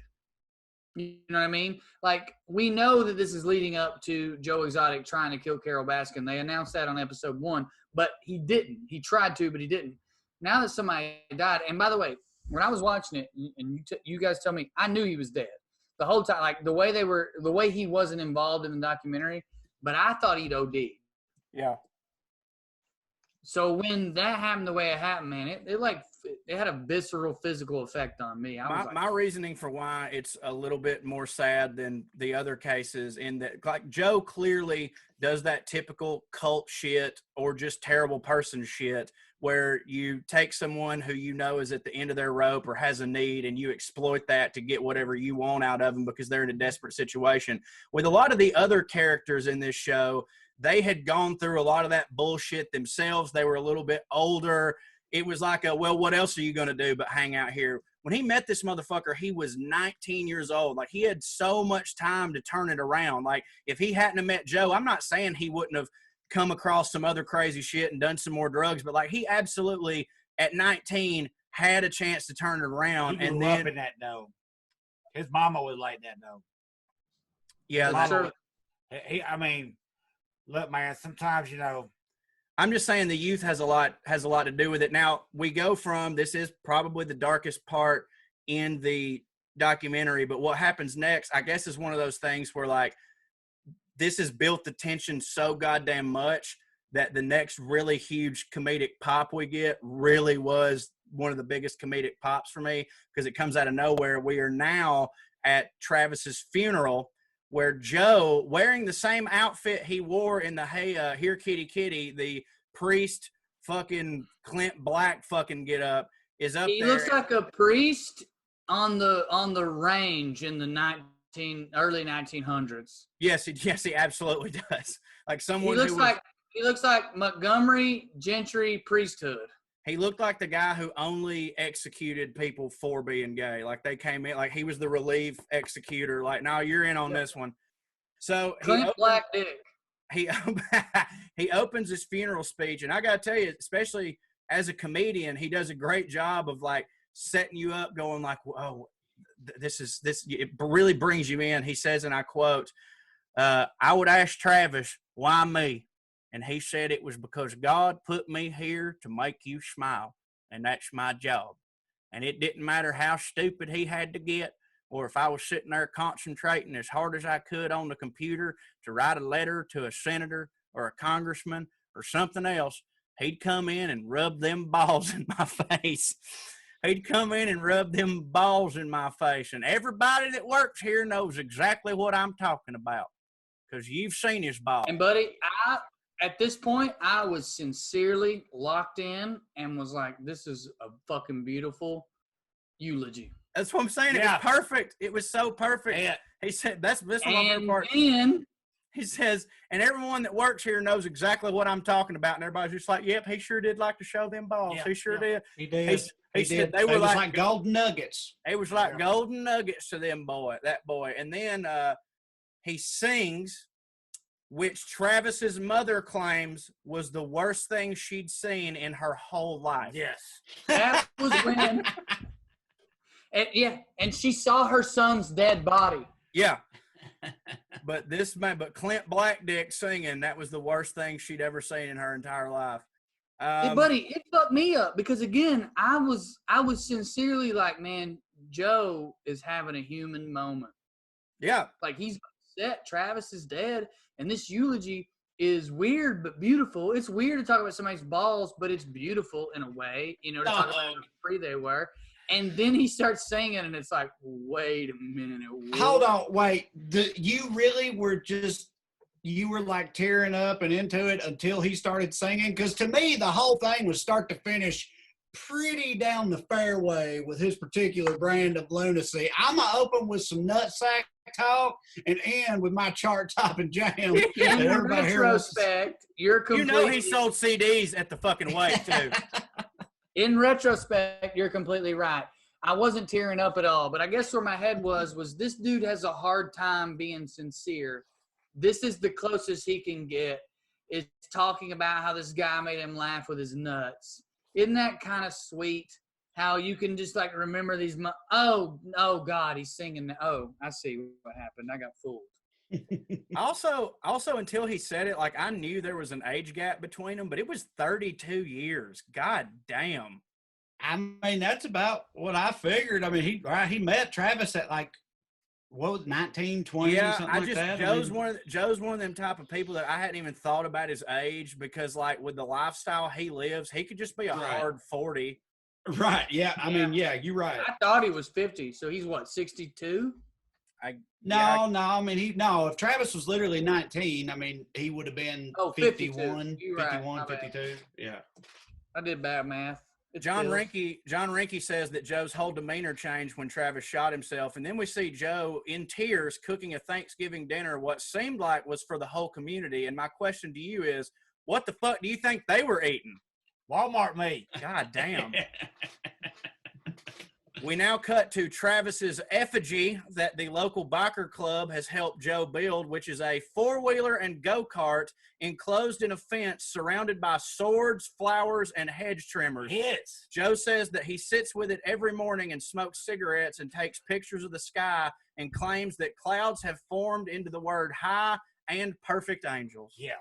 You know what I mean? Like, we know that this is leading up to Joe Exotic trying to kill Carol Baskin. They announced that on episode 1, but he didn't. He tried to, but he didn't. Now that somebody died, and by the way, when I was watching it, and you guys tell me, I knew he was dead the whole time. Like the way he wasn't involved in the documentary, but I thought he'd OD'd. Yeah. So when that happened the way it happened, man, it had a visceral physical effect on me. My reasoning for why it's a little bit more sad than the other cases in that, like, Joe clearly does that typical cult shit or just terrible person shit where you take someone who you know is at the end of their rope or has a need and you exploit that to get whatever you want out of them because they're in a desperate situation. With a lot of the other characters in this show, they had gone through a lot of that bullshit themselves. They were a little bit older. It was like well, what else are you going to do but hang out here? When he met this motherfucker, he was 19 years old. Like, he had so much time to turn it around. Like, if he hadn't have met Joe, I'm not saying he wouldn't have come across some other crazy shit and done some more drugs, but like, he absolutely at 19 had a chance to turn it around. He grew up in that dome. His mama was like that though. Yeah, I mean, look, man, sometimes, you know, I'm just saying the youth has a lot to do with it. Now, we go from, this is probably the darkest part in the documentary, but what happens next, I guess, is one of those things where, like, this has built the tension so goddamn much that the next really huge comedic pop we get really was one of the biggest comedic pops for me because it comes out of nowhere. We are now at Travis's funeral, where Joe, wearing the same outfit he wore in the Here Kitty Kitty, the priest fucking Clint Black fucking get up, is up there. He looks like a priest on the range in the early 1900s. Yes, he absolutely does. Like someone he looks like Montgomery Gentry priesthood. He looked like the guy who only executed people for being gay. Like, they came in, like, he was the relief executor. Like, no, you're in on this one. So Black Dick. He opens his funeral speech, and I gotta tell you, especially as a comedian, he does a great job of like setting you up, going like, "Oh, it really brings you in." He says, and I quote, "I would ask Travis, why me? And he said it was because God put me here to make you smile, and that's my job. And it didn't matter how stupid he had to get, or if I was sitting there concentrating as hard as I could on the computer to write a letter to a senator or a congressman or something else, he'd come in and rub them balls in my face. He'd come in and rub them balls in my face. And everybody that works here knows exactly what I'm talking about because you've seen his balls." And buddy, at this point, I was sincerely locked in and was like, this is a fucking beautiful eulogy. That's what I'm saying. Yeah. It was perfect. It was so perfect. Yeah. He said, that's the And part. then He says, and everyone that works here knows exactly what I'm talking about. And everybody's just like, yep, he sure did like to show them balls. Yeah, He sure did. He did. He said they was were like golden nuggets. It was like golden nuggets to that boy. And then he sings, which Travis's mother claims was the worst thing she'd seen in her whole life. Yes. that was when, and she saw her son's dead body. Yeah. But Clint Blackdick singing, that was the worst thing she'd ever seen in her entire life. Hey, buddy, it fucked me up because again, I was sincerely like, man, Joe is having a human moment. Yeah. Like he's upset. Travis is dead, and this eulogy is weird but beautiful. It's weird to talk about somebody's balls, but it's beautiful in a way, to talk about how free they were. And then he starts singing, and it's like, wait a minute. Hold on, wait. You really were like tearing up and into it until he started singing? Because to me, the whole thing was start to finish pretty down the fairway with his particular brand of lunacy. I'm going to open with some nutsack talk and end with my chart-topping jam. In retrospect, you're completely... he sold CDs at the fucking wake, too. In retrospect, you're completely right. I wasn't tearing up at all, but I guess where my head was this dude has a hard time being sincere. This is the closest he can get, is talking about how this guy made him laugh with his nuts. Isn't that kind of sweet? How you can just like remember these. Oh God, he's singing. Oh, I see what happened. I got fooled. Also, until he said it, like I knew there was an age gap between them, but it was 32 years. God damn. I mean, that's about what I figured. I mean, he met Travis at like, what was 19, 20, something like that. Joe's one of them type of people that I hadn't even thought about his age because, like, with the lifestyle he lives, he could just be a hard 40. Right. Yeah. I mean, yeah, you're right. I thought he was 50, so he's what, 62? No. I mean, if Travis was literally 19, I mean, he would have been 51, 52. Yeah. I did bad math. John Rinke says that Joe's whole demeanor changed when Travis shot himself. And then we see Joe in tears cooking a Thanksgiving dinner, what seemed like was for the whole community. And my question to you is, what the fuck do you think they were eating? Walmart meat. God damn. We now cut to Travis's effigy that the local biker club has helped Joe build, which is a four-wheeler and go-kart enclosed in a fence surrounded by swords, flowers, and hedge trimmers. Yes. Joe says that he sits with it every morning and smokes cigarettes and takes pictures of the sky and claims that clouds have formed into the word high and perfect angels. Yeah.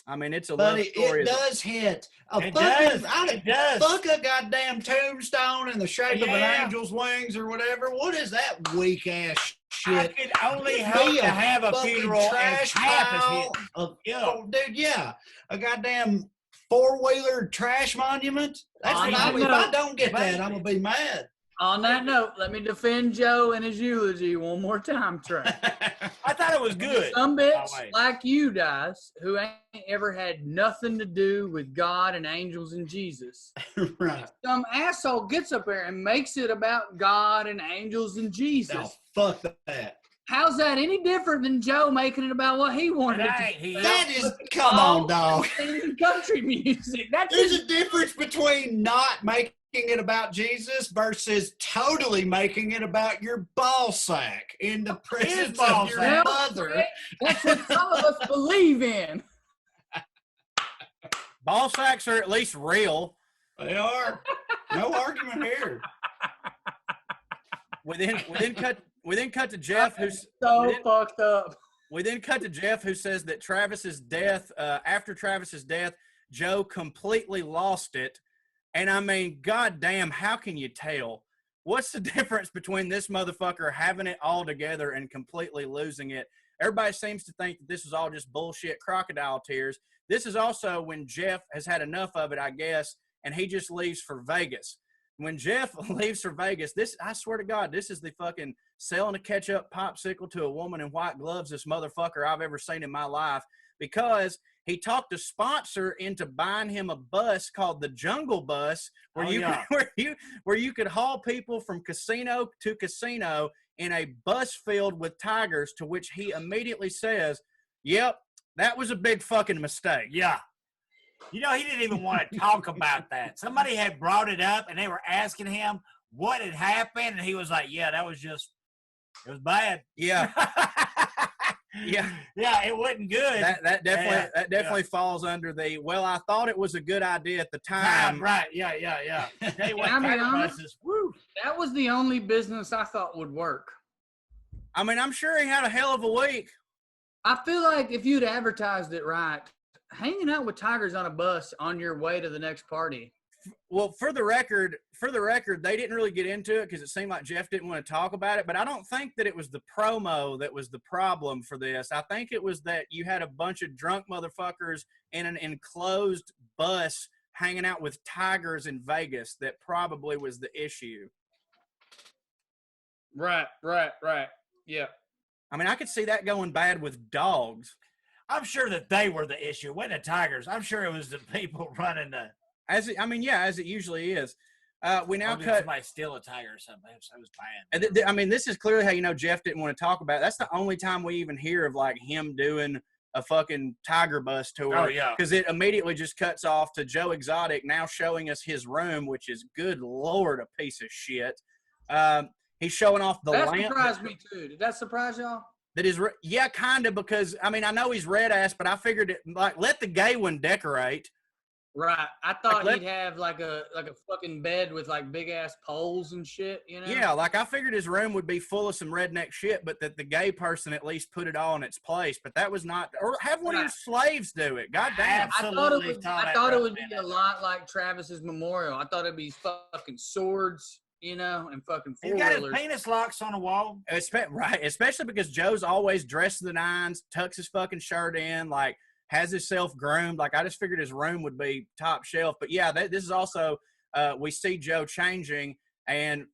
I mean, it's a love story. It does hit. It does. Fuck a goddamn tombstone in the shape of an angel's wings or whatever. What is that weak ass shit? I could only hope to have a funeral trash as half as pile. Dude, yeah. A goddamn four-wheeler trash monument. That's what if I don't get that, I'm going to be mad. On that note, let me defend Joe and his eulogy one more time, Trey. I thought it was good. Some bitch like you guys who ain't ever had nothing to do with God and angels and Jesus. Right. Some asshole gets up there and makes it about God and angels and Jesus. No, fuck that. How's that any different than Joe making it about what he wanted it to be? That is, come on, dog. Country music. There's a difference between not making it about Jesus versus totally making it about your ball sack in the presence of your mother. That's what some of us believe in. Ball sacks are at least real. They are. No argument here. We then cut to Jeff, who's fucked up. We then cut to Jeff, who says that Travis's death, after Travis's death, Joe completely lost it. And I mean, goddamn, how can you tell? What's the difference between this motherfucker having it all together and completely losing it? Everybody seems to think that this is all just bullshit crocodile tears. This is also when Jeff has had enough of it, I guess, and he just leaves for Vegas. When Jeff leaves for Vegas, I swear to God, this is the fucking selling a ketchup popsicle to a woman in white gloves this motherfucker I've ever seen in my life, because he talked a sponsor into buying him a bus called the Jungle Bus, where you could haul people from casino to casino in a bus filled with tigers, to which he immediately says, yep, that was a big fucking mistake. Yeah. You know, he didn't even want to talk about that. Somebody had brought it up, and they were asking him what had happened, and he was like, yeah, it was bad. Yeah. Yeah. Yeah, it wasn't good. That definitely falls under the, well, I thought it was a good idea at the time. Right. Yeah. Hey, what, Can I be honest? buses, woo. That was the only business I thought would work. I mean, I'm sure he had a hell of a week. I feel like if you'd advertised it right, hanging out with tigers on a bus on your way to the next party. Well, for the record, they didn't really get into it because it seemed like Jeff didn't want to talk about it. But I don't think that it was the promo that was the problem for this. I think it was that you had a bunch of drunk motherfuckers in an enclosed bus hanging out with tigers in Vegas that probably was the issue. Right. Yeah. I mean, I could see that going bad with dogs. I'm sure that they were the issue. It wasn't the tigers. I'm sure it was the people running the. As it usually is. We now did cut. Somebody steal a tiger or something. It was bad. And I mean, this is clearly how you know Jeff didn't want to talk about it. That's the only time we even hear of like him doing a fucking tiger bus tour. Oh yeah. Because it immediately just cuts off to Joe Exotic now showing us his room, which is, good Lord, a piece of shit. He's showing off the lamp. That surprised me too. Did that surprise y'all? That is, yeah, kind of, because I mean, I know he's red ass, but I figured it like let the gay one decorate. Right. I thought he'd have like a fucking bed with like big ass poles and shit, you know? Yeah, like I figured his room would be full of some redneck shit, but that the gay person at least put it all in its place. But that was not, or have one of your slaves do it. God damn. I thought it would be a lot like Travis's memorial. I thought it'd be fucking swords, you know, and fucking He's got his four-wheelers. penis locks on the wall. Right, especially because Joe's always dressed to the nines, tucks his fucking shirt in, like has himself groomed. Like I just figured his room would be top shelf. But yeah, this is also we see Joe changing, and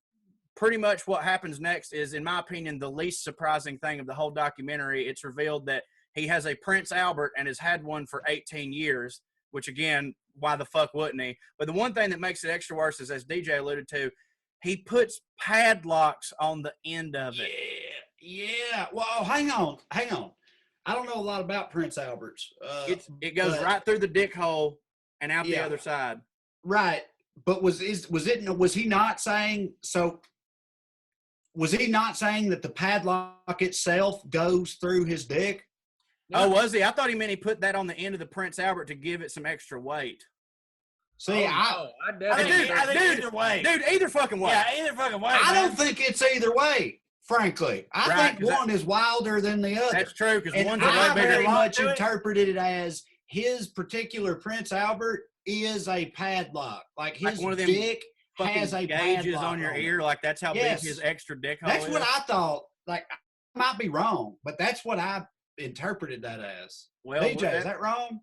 pretty much what happens next is, in my opinion, the least surprising thing of the whole documentary. It's revealed that he has a Prince Albert and has had one for 18 years, which again, why the fuck wouldn't he? But the one thing that makes it extra worse is, as DJ alluded to, he puts padlocks on the end of it. Yeah. Well, hang on. I don't know a lot about Prince Albert's. It goes right through the dick hole and out the other side. Right. But was he not saying so? Was he not saying that the padlock itself goes through his dick? No. Oh, was he? I thought he meant he put that on the end of the Prince Albert to give it some extra weight. See, I definitely I think either way. Dude, either fucking way. Yeah, either fucking way. I don't think it's either way, frankly. I think one is wilder than the other. That's true, because one's a I way bigger. very much interpreted it as his particular Prince Albert is a padlock. Like his dick has a gauges padlock on your ear. Like that's how big his extra dick hole is. That's what I thought. Like, I might be wrong, but that's what I interpreted that as. Well, DJ, is that wrong?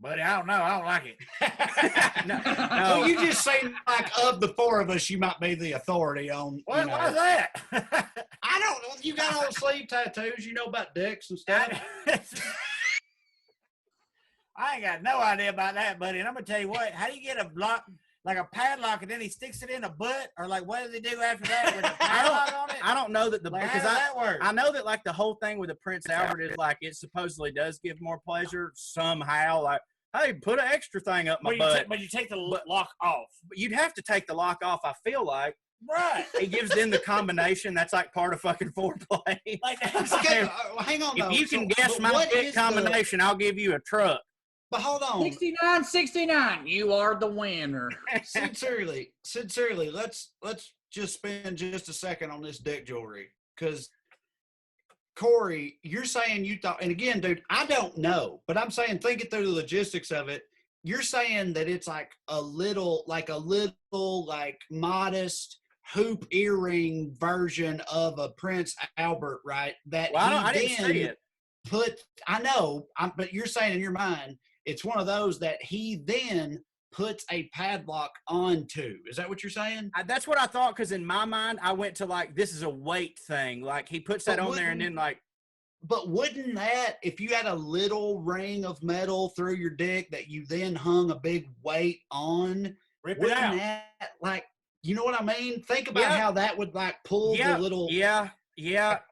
Buddy, I don't know. I don't like it. No. Well, you just say, like, of the four of us, you might be the authority on. What is that? I don't know. You got all the sleeve tattoos. You know about dicks and stuff. I ain't got no idea about that, buddy. And I'm gonna tell you what. How do you get a block, like a padlock, and then he sticks it in a butt, or like what does he do after that with a padlock on it? I don't know that Like, how does that work? I know that like the whole thing with the Prince Albert is like it supposedly does give more pleasure somehow. Like, hey, put an extra thing up my butt. But you take the lock off. But you'd have to take the lock off, I feel like. Right. He gives in the combination. That's like part of fucking foreplay. Like, Okay, hang on. If you can guess my dick combination, I'll give you a truck. But hold on. 69, you are the winner. Sincerely, let's just spend just a second on this dick jewelry. Because, Corey, you're saying you thought, and again, dude, I don't know, but I'm saying thinking through the logistics of it, you're saying that it's like a little modest hoop earring version of a Prince Albert, right? That I didn't see it. But you're saying in your mind, it's one of those that he then puts a padlock onto. Is that what you're saying? That's what I thought, because in my mind, I went to like, this is a weight thing. Like he puts that on there and then like. But wouldn't that, if you had a little ring of metal through your dick that you then hung a big weight on, rip it wouldn't out. that like you know what I mean? Think about how that would like pull the little. Yeah.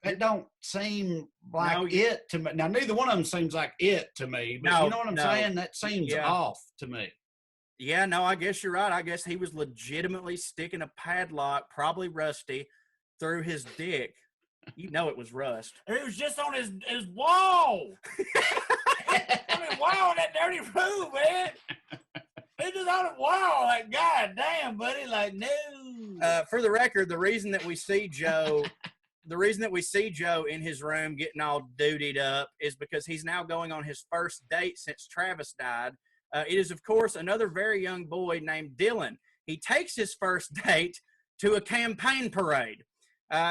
That don't seem like it to me. Now, neither one of them seems like it to me, but you know what I'm saying? That seems off to me. Yeah, no, I guess you're right. I guess he was legitimately sticking a padlock, probably rusty, through his dick. You know it was rust. It was just on his wall. On his wall in that dirty room, man. It's just on the wall. Like, God damn, buddy. Like, no. For the record, the reason that we see Joe in his room getting all dutied up is because he's now going on his first date since Travis died. It is, of course, another very young boy named Dylan. He takes his first date to a campaign parade.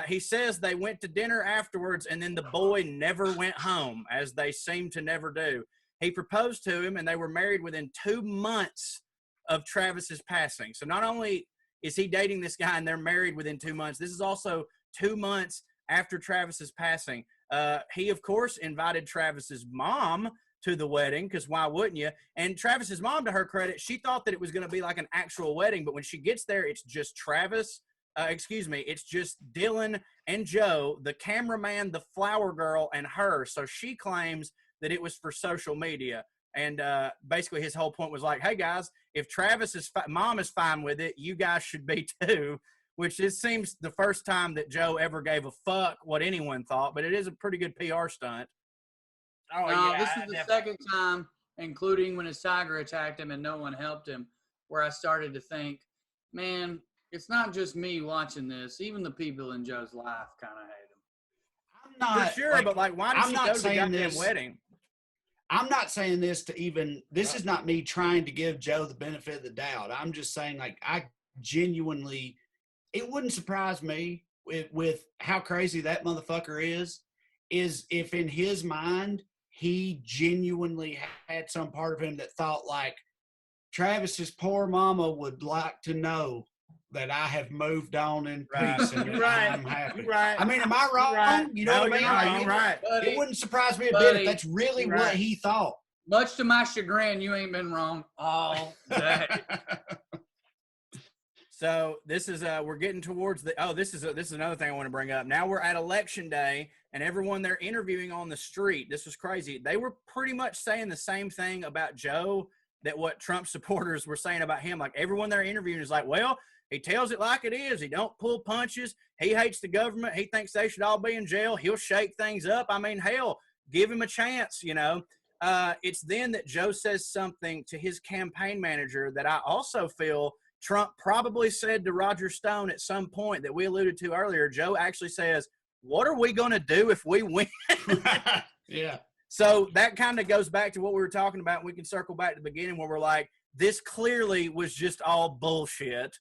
He says they went to dinner afterwards, and then the boy never went home, as they seem to never do. He proposed to him, and they were married within 2 months of Travis's passing. So not only is he dating this guy and they're married within 2 months, this is also 2 months after Travis's passing. He, of course, invited Travis's mom to the wedding, because why wouldn't you? And Travis's mom, to her credit, she thought that it was going to be like an actual wedding, but when she gets there, it's just it's just Dylan and Joe, the cameraman, the flower girl, and her. So she claims that it was for social media. And basically his whole point was like, hey, guys, if Travis's mom is fine with it, you guys should be too, which it seems the first time that Joe ever gave a fuck what anyone thought, but it is a pretty good PR stunt. Oh, yeah. This is the second time, including when his tiger attacked him and no one helped him, where I started to think, man, it's not just me watching this. Even the people in Joe's life kind of hate him. I'm not. For sure, but like, why does he go to the goddamn wedding? I'm not saying this to even, this is not me trying to give Joe the benefit of the doubt. I'm just saying, like, I genuinely, it wouldn't surprise me with how crazy that motherfucker is if in his mind, he genuinely had some part of him that thought like, Travis's poor mama would like to know that I have moved on in peace and I'm happy. I mean, am I wrong? You know what I mean? You're right. It wouldn't surprise me a bit if that's really what he thought. Much to my chagrin, you ain't been wrong all day. So this is we're getting towards the this is another thing I want to bring up. Now we're at election day, and everyone they're interviewing on the street. This was crazy. They were pretty much saying the same thing about Joe that what Trump supporters were saying about him. Like, everyone they're interviewing is like, well, he tells it like it is. He don't pull punches. He hates the government. He thinks they should all be in jail. He'll shake things up. I mean, hell, give him a chance, you know. It's then that Joe says something to his campaign manager that I also feel Trump probably said to Roger Stone at some point that we alluded to earlier. Joe actually says, what are we going to do if we win? Yeah. So that kind of goes back to what we were talking about. We can circle back to the beginning where we're like, this clearly was just all bullshit.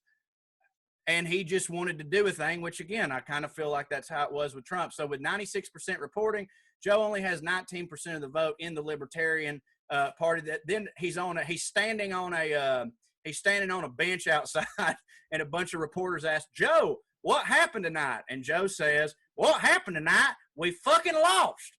And he just wanted to do a thing, which, again, I kind of feel like that's how it was with Trump. So with 96% reporting, Joe only has 19% of the vote in the Libertarian Party. That then he's standing on a bench outside, and a bunch of reporters ask, Joe, what happened tonight? And Joe says, what happened tonight? We fucking lost.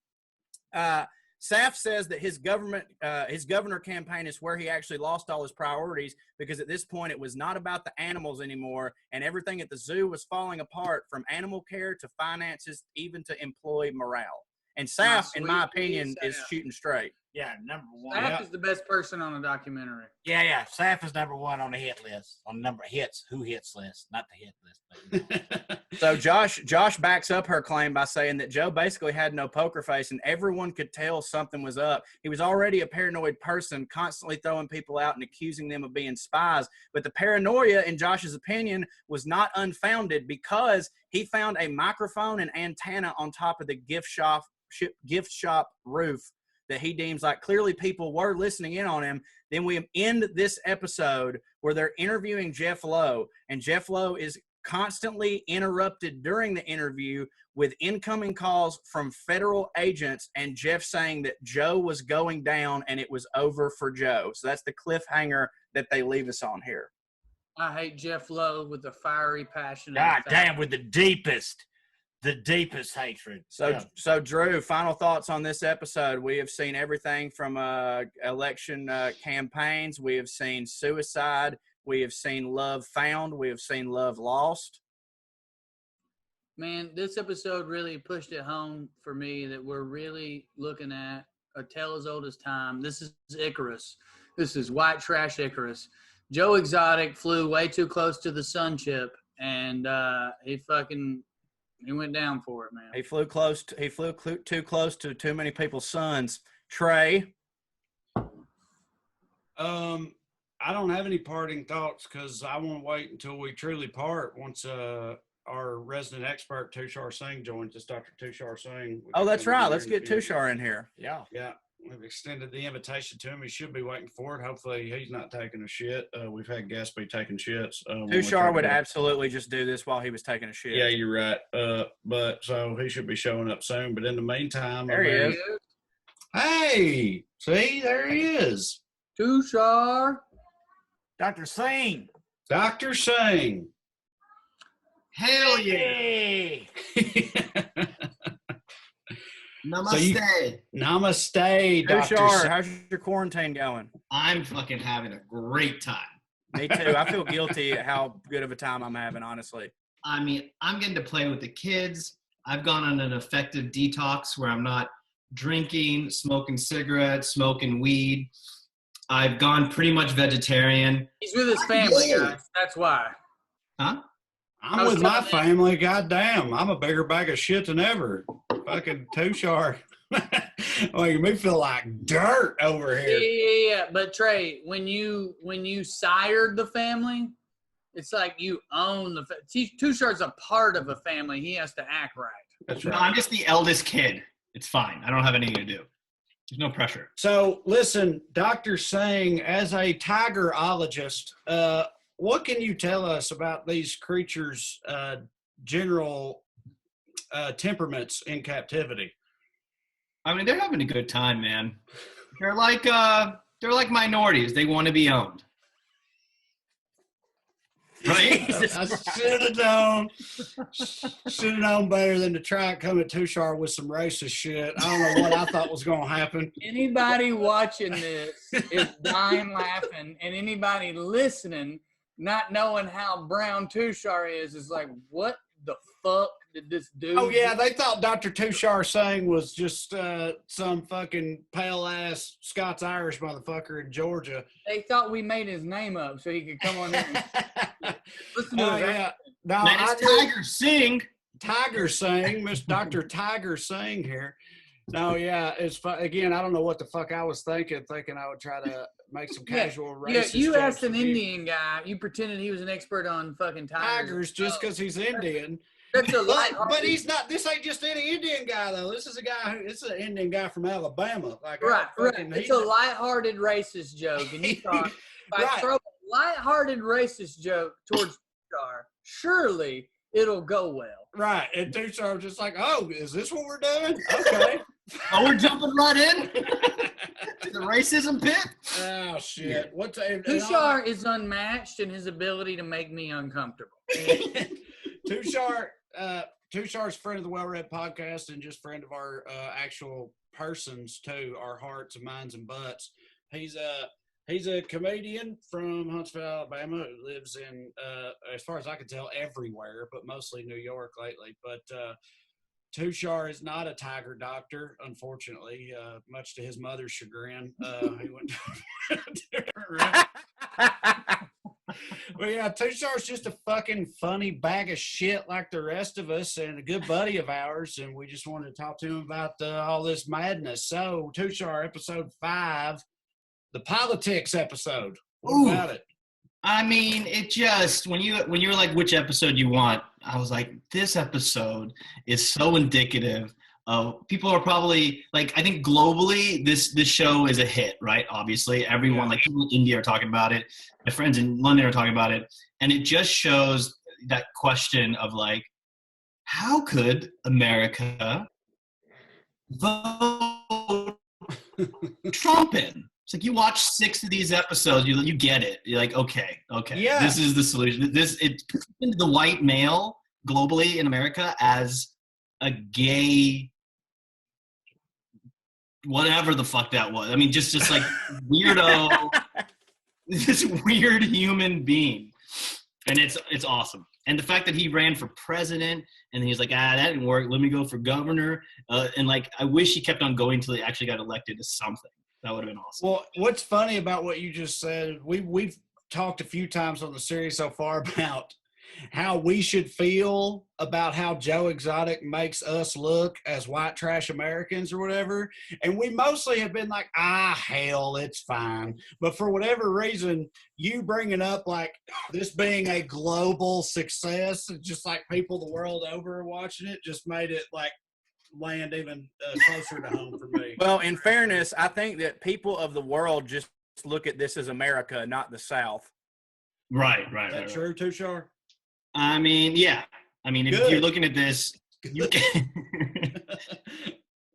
Saf says that his governor campaign is where he actually lost all his priorities, because at this point it was not about the animals anymore, and everything at the zoo was falling apart, from animal care to finances, even to employee morale. And Saf, in my opinion, is shooting straight. Yeah, number one. Saf is the best person on the documentary. Yeah. Saf is number one on the hit list, on number hits, who hits list, not the hit list. But, So Josh backs up her claim by saying that Joe basically had no poker face, and everyone could tell something was up. He was already a paranoid person, constantly throwing people out and accusing them of being spies. But the paranoia, in Josh's opinion, was not unfounded, because he found a microphone and antenna on top of the gift shop roof that he deems like clearly people were listening in on him. Then we end this episode where they're interviewing Jeff Lowe, and Jeff Lowe is constantly interrupted during the interview with incoming calls from federal agents, and Jeff saying that Joe was going down and it was over for Joe. So that's the cliffhanger that they leave us on here. I hate Jeff Lowe with a fiery passion. God damn, with the deepest hatred. So Drew, final thoughts on this episode. We have seen everything from election campaigns. We have seen suicide. We have seen love found. We have seen love lost. Man, this episode really pushed it home for me that we're really looking at a tale as old as time. This is Icarus. This is white trash Icarus. Joe Exotic flew way too close to the sun chip, and he went down for it, man. He flew too close to too many people's sons. Trey. I don't have any parting thoughts because I want to wait until we truly part once our resident expert Tushar Singh joins us, Dr. Tushar Singh. Oh, that's right. Let's get Tushar in here. Yeah. Yeah. We've extended the invitation to him. He should be waiting for it. Hopefully he's not taking a shit. We've had guests be taking shits. Tushar would absolutely just do this while he was taking a shit. Yeah, you're right. But so he should be showing up soon. But in the meantime, there he is. Hey, see, there he is. Tushar. Dr. Singh. Dr. Singh. Hell yeah. Hey. Namaste. Namaste, Dr. Tushar, how's your quarantine going? I'm fucking having a great time. Me too. I feel guilty at how good of a time I'm having, honestly. I mean, I'm getting to play with the kids. I've gone on an effective detox where I'm not drinking, smoking cigarettes, smoking weed. I've gone pretty much vegetarian. He's with his family, guys. That's why. Huh? I'm with my family. Goddamn, I'm a bigger bag of shit than ever. Fucking Tushar. Making me feel like dirt over here. Yeah. But Trey, when you sired the family, it's like you own the. Tushar's a part of a family. He has to act right. That's No, right. I'm just the eldest kid. It's fine. I don't have anything to do. There's no pressure. So listen, Dr. Singh, as a tigerologist, what can you tell us about these creatures' general temperaments in captivity? I mean, they're having a good time, man. They're like minorities. They want to be owned. Right? I should have known. Should have known better than to try and come at Tushar with some racist shit. I don't know what I thought was going to happen. Anybody watching this is dying laughing, and anybody listening, not knowing how brown Tushar is like, what the fuck did this do? Oh, yeah, they thought Dr. Tushar Singh was just some fucking pale-ass Scots-Irish motherfucker in Georgia. They thought we made his name up so he could come on in. Listen to his Yeah. No, That is Tiger Singh. Tiger Singh, Miss Dr. Tiger Singh here. No, yeah, it's again. I don't know what the fuck I was thinking I would try to make some casual racist. You asked jokes an with you. Indian guy. You pretended he was an expert on fucking Tigers just because he's Indian. That's a But he's not. This ain't just any Indian guy though. This is a guy who. It's an Indian guy from Alabama. Like right. fucking, It's a lighthearted racist joke, and you thought if I Right. throw a lighthearted racist joke towards Tushar, surely it'll go well. Right, and Tushar was just like, "Oh, is this what we're doing? Okay." Oh, we're jumping right in to the racism pit. Oh shit! What's Tushar is unmatched in his ability to make me uncomfortable. Tushar's friend of the Well Read podcast and just friend of our actual persons too, our hearts and minds and butts. He's a comedian from Huntsville, Alabama, who lives in, as far as I can tell, everywhere, but mostly New York lately. But Tushar is not a tiger doctor, unfortunately, much to his mother's chagrin. He went to a different route. But yeah, Tushar's just a fucking funny bag of shit like the rest of us and a good buddy of ours, and we just wanted to talk to him about all this madness. So, Tushar, episode 5, the politics episode. What about it? I mean, it just when you were like, which episode you want, I was like, this episode is so indicative of people are probably like, I think globally this show is a hit, right? Obviously, everyone like people in India are talking about it, my friends in London are talking about it, and it just shows that question of like, how could America vote Trump in? It's like you watch 6 of these episodes, you get it. You're like, okay, Yeah. this is the solution. It puts the white male globally in America as a gay, whatever the fuck that was. I mean, just like weirdo, this weird human being, and it's awesome. And the fact that he ran for president, and he's like, that didn't work. Let me go for governor. And like, I wish he kept on going till he actually got elected to something. That would have been awesome. Well, what's funny about what you just said, we've talked a few times on the series so far about how we should feel about how Joe Exotic makes us look as white trash Americans or whatever. And we mostly have been like, hell, it's fine. But for whatever reason, you bringing up like this being a global success, just like people the world over are watching it, just made it like land even closer to home for me. Well, in fairness, I think that people of the world just look at this as America, not the South. Right. Is that true, Tushar? I mean, yeah. I mean, if you're looking at this,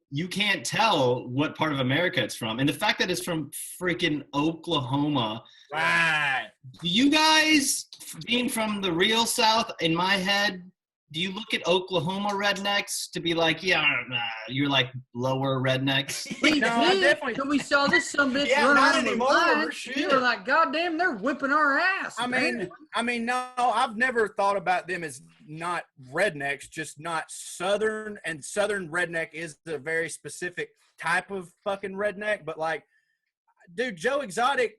you can't tell what part of America it's from. And the fact that it's from freaking Oklahoma. Right. Do you guys, being from the real South, in my head, do you look at Oklahoma rednecks to be like, you're like lower rednecks? We No, I did. definitely- When we saw this some bitch Yeah, run not around the anymore, line, shit. you were like, God damn, they're whipping our ass. I mean, no, I've never thought about them as not rednecks, just not Southern. And Southern redneck is a very specific type of fucking redneck. But like, dude, Joe Exotic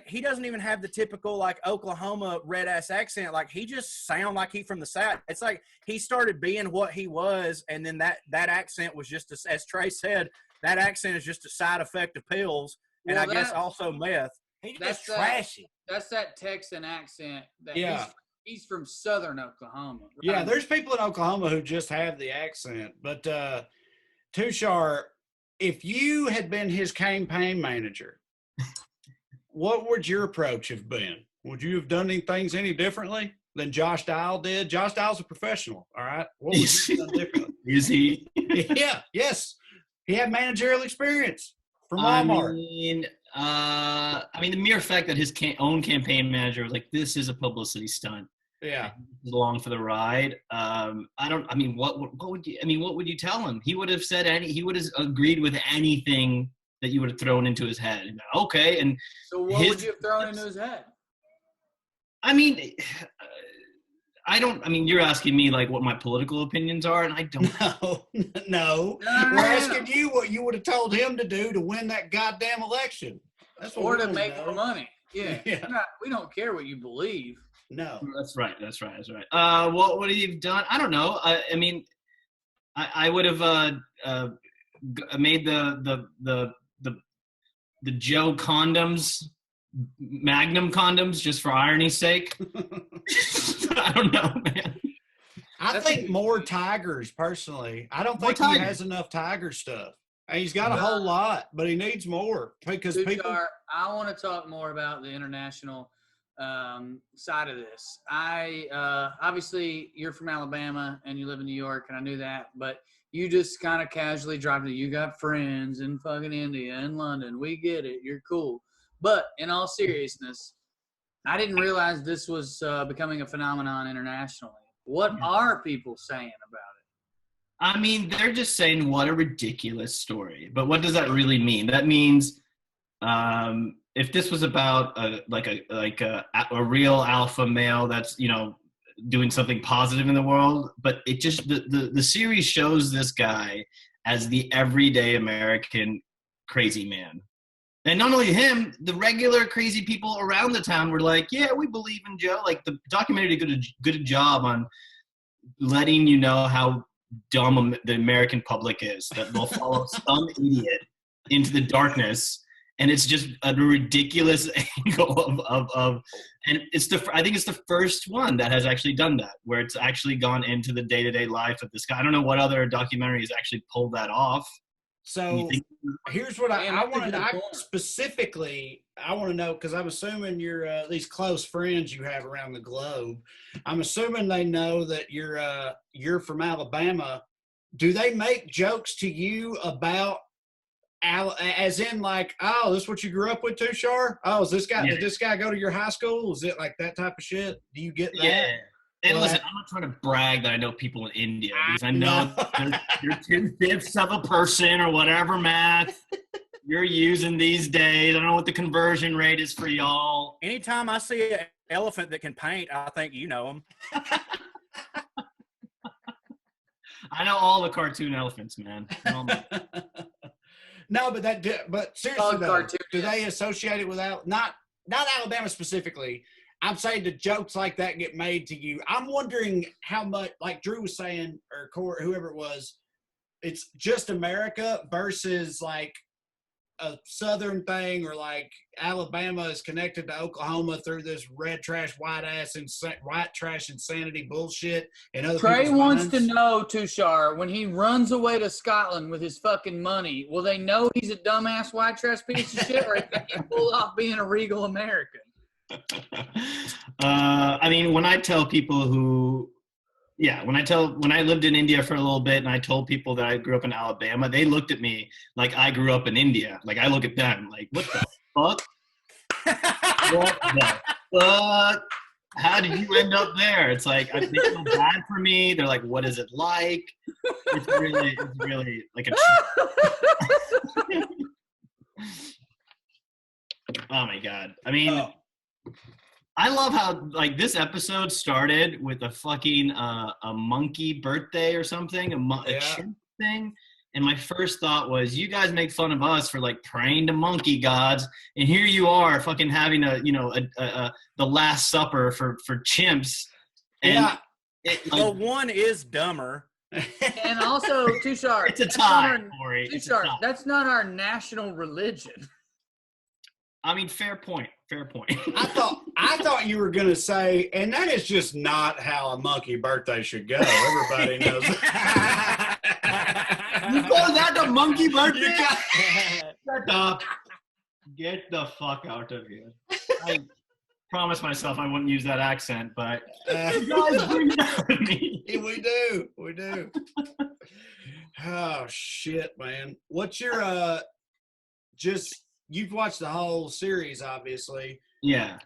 he doesn't even have the typical like Oklahoma red ass accent. Like he just sound like he from the South. It's like he started being what he was, and then that accent was just as Trey said, that accent is just a side effect of pills, and Well, I guess also meth. He That's just trashy. That's that Texan accent. That Yeah. He's from Southern Oklahoma. Right? Yeah, there's people in Oklahoma who just have the accent. But Tushar, if you had been his campaign manager, what would your approach have been? Would you have done any differently than Josh Dial did? Josh Dial's a professional, all right? What would you have done differently? Is he? Yeah, yes. He had managerial experience from Walmart. I mean, the mere fact that his own campaign manager was like, "This is a publicity stunt." Yeah. Along for the ride. What would you tell him? He would have said he would have agreed with anything that you would have thrown into his head. Okay. And so what would you have thrown into his head? I mean, you're asking me like what my political opinions are, and I don't. No. We're asking you what you would have told him to do to win that goddamn election. That's what Or we to wanna make know. more money. Yeah. Yeah. We don't care what you believe. No. That's right. What would he have done? I don't know. I would have made the Joe condoms, Magnum condoms, just for irony's sake. I don't know, man. I think more tigers, personally. I don't think he has enough tiger stuff. He's got a whole lot, but he needs more because people. I want to talk more about the international side of this. Obviously you're from Alabama and you live in New York, and I knew that, but you just kind of casually drive to. You got friends in fucking India and London. We get it. You're cool. But in all seriousness, I didn't realize this was becoming a phenomenon internationally. What are people saying about it? I mean, they're just saying what a ridiculous story. But what does that really mean? That means if this was about a real alpha male that's, doing something positive in the world, but it just the series shows this guy as the everyday American crazy man. And not only him, the regular crazy people around the town were like, yeah, we believe in Joe. Like the documentary did a good job on letting you know how dumb the American public is, that they'll follow some idiot into the darkness. And it's just a ridiculous angle of and I think it's the first one that has actually done that, where it's actually gone into the day-to-day life of this guy. I don't know what other documentaries actually pulled that off. So here's what I want to specifically, I want to know, because I'm assuming these close friends you have around the globe, I'm assuming they know that you're from Alabama. Do they make jokes to you about as in like, oh, this is what you grew up with, Tushar? Oh, is this guy? Yeah. Did this guy go to your high school? Is it like that type of shit? Do you get that? Yeah. And Well, listen, I'm not trying to brag that I know people in India, because I know you're 2/5 of a person or whatever math. you're using these days. I don't know what the conversion rate is for y'all. Anytime I see an elephant that can paint, I think you know him. I know all the cartoon elephants, man. No, but seriously though, cartoon, do they associate it with not Alabama specifically? I'm saying the jokes like that get made to you. I'm wondering how much, like Drew was saying, or whoever it was, it's just America versus like a Southern thing, or like Alabama is connected to Oklahoma through this red trash, white trash insanity bullshit. And other Trey people's wants to minds. know, Tushar, when he runs away to Scotland with his fucking money, will they know he's a dumbass white trash piece of shit, or can he pull off being a regal American? I mean, when I tell people when I lived in India for a little bit and I told people that I grew up in Alabama, they looked at me like I grew up in India. Like I look at them like, what the fuck? What the fuck? How did you end up there? It's like, they feel bad for me. They're like, what is it like? It's really like a oh my God. I mean, I love how like this episode started with a fucking a monkey birthday or something, a chimp thing. And my first thought was, you guys make fun of us for like praying to monkey gods, and here you are fucking having the Last Supper for chimps. And well, one is dumber. And also, Tushar, it's a tie, Corey. Tushar, that's not our national religion. I mean, fair point. I thought you were gonna say, and that is just not how a monkey birthday should go. Everybody knows. You call that a monkey birthday? Shut up. Get the fuck out of here. I promised myself I wouldn't use that accent, but you guys bring it up with me. We do. Oh shit, man. What's your you've watched the whole series, obviously. Yeah.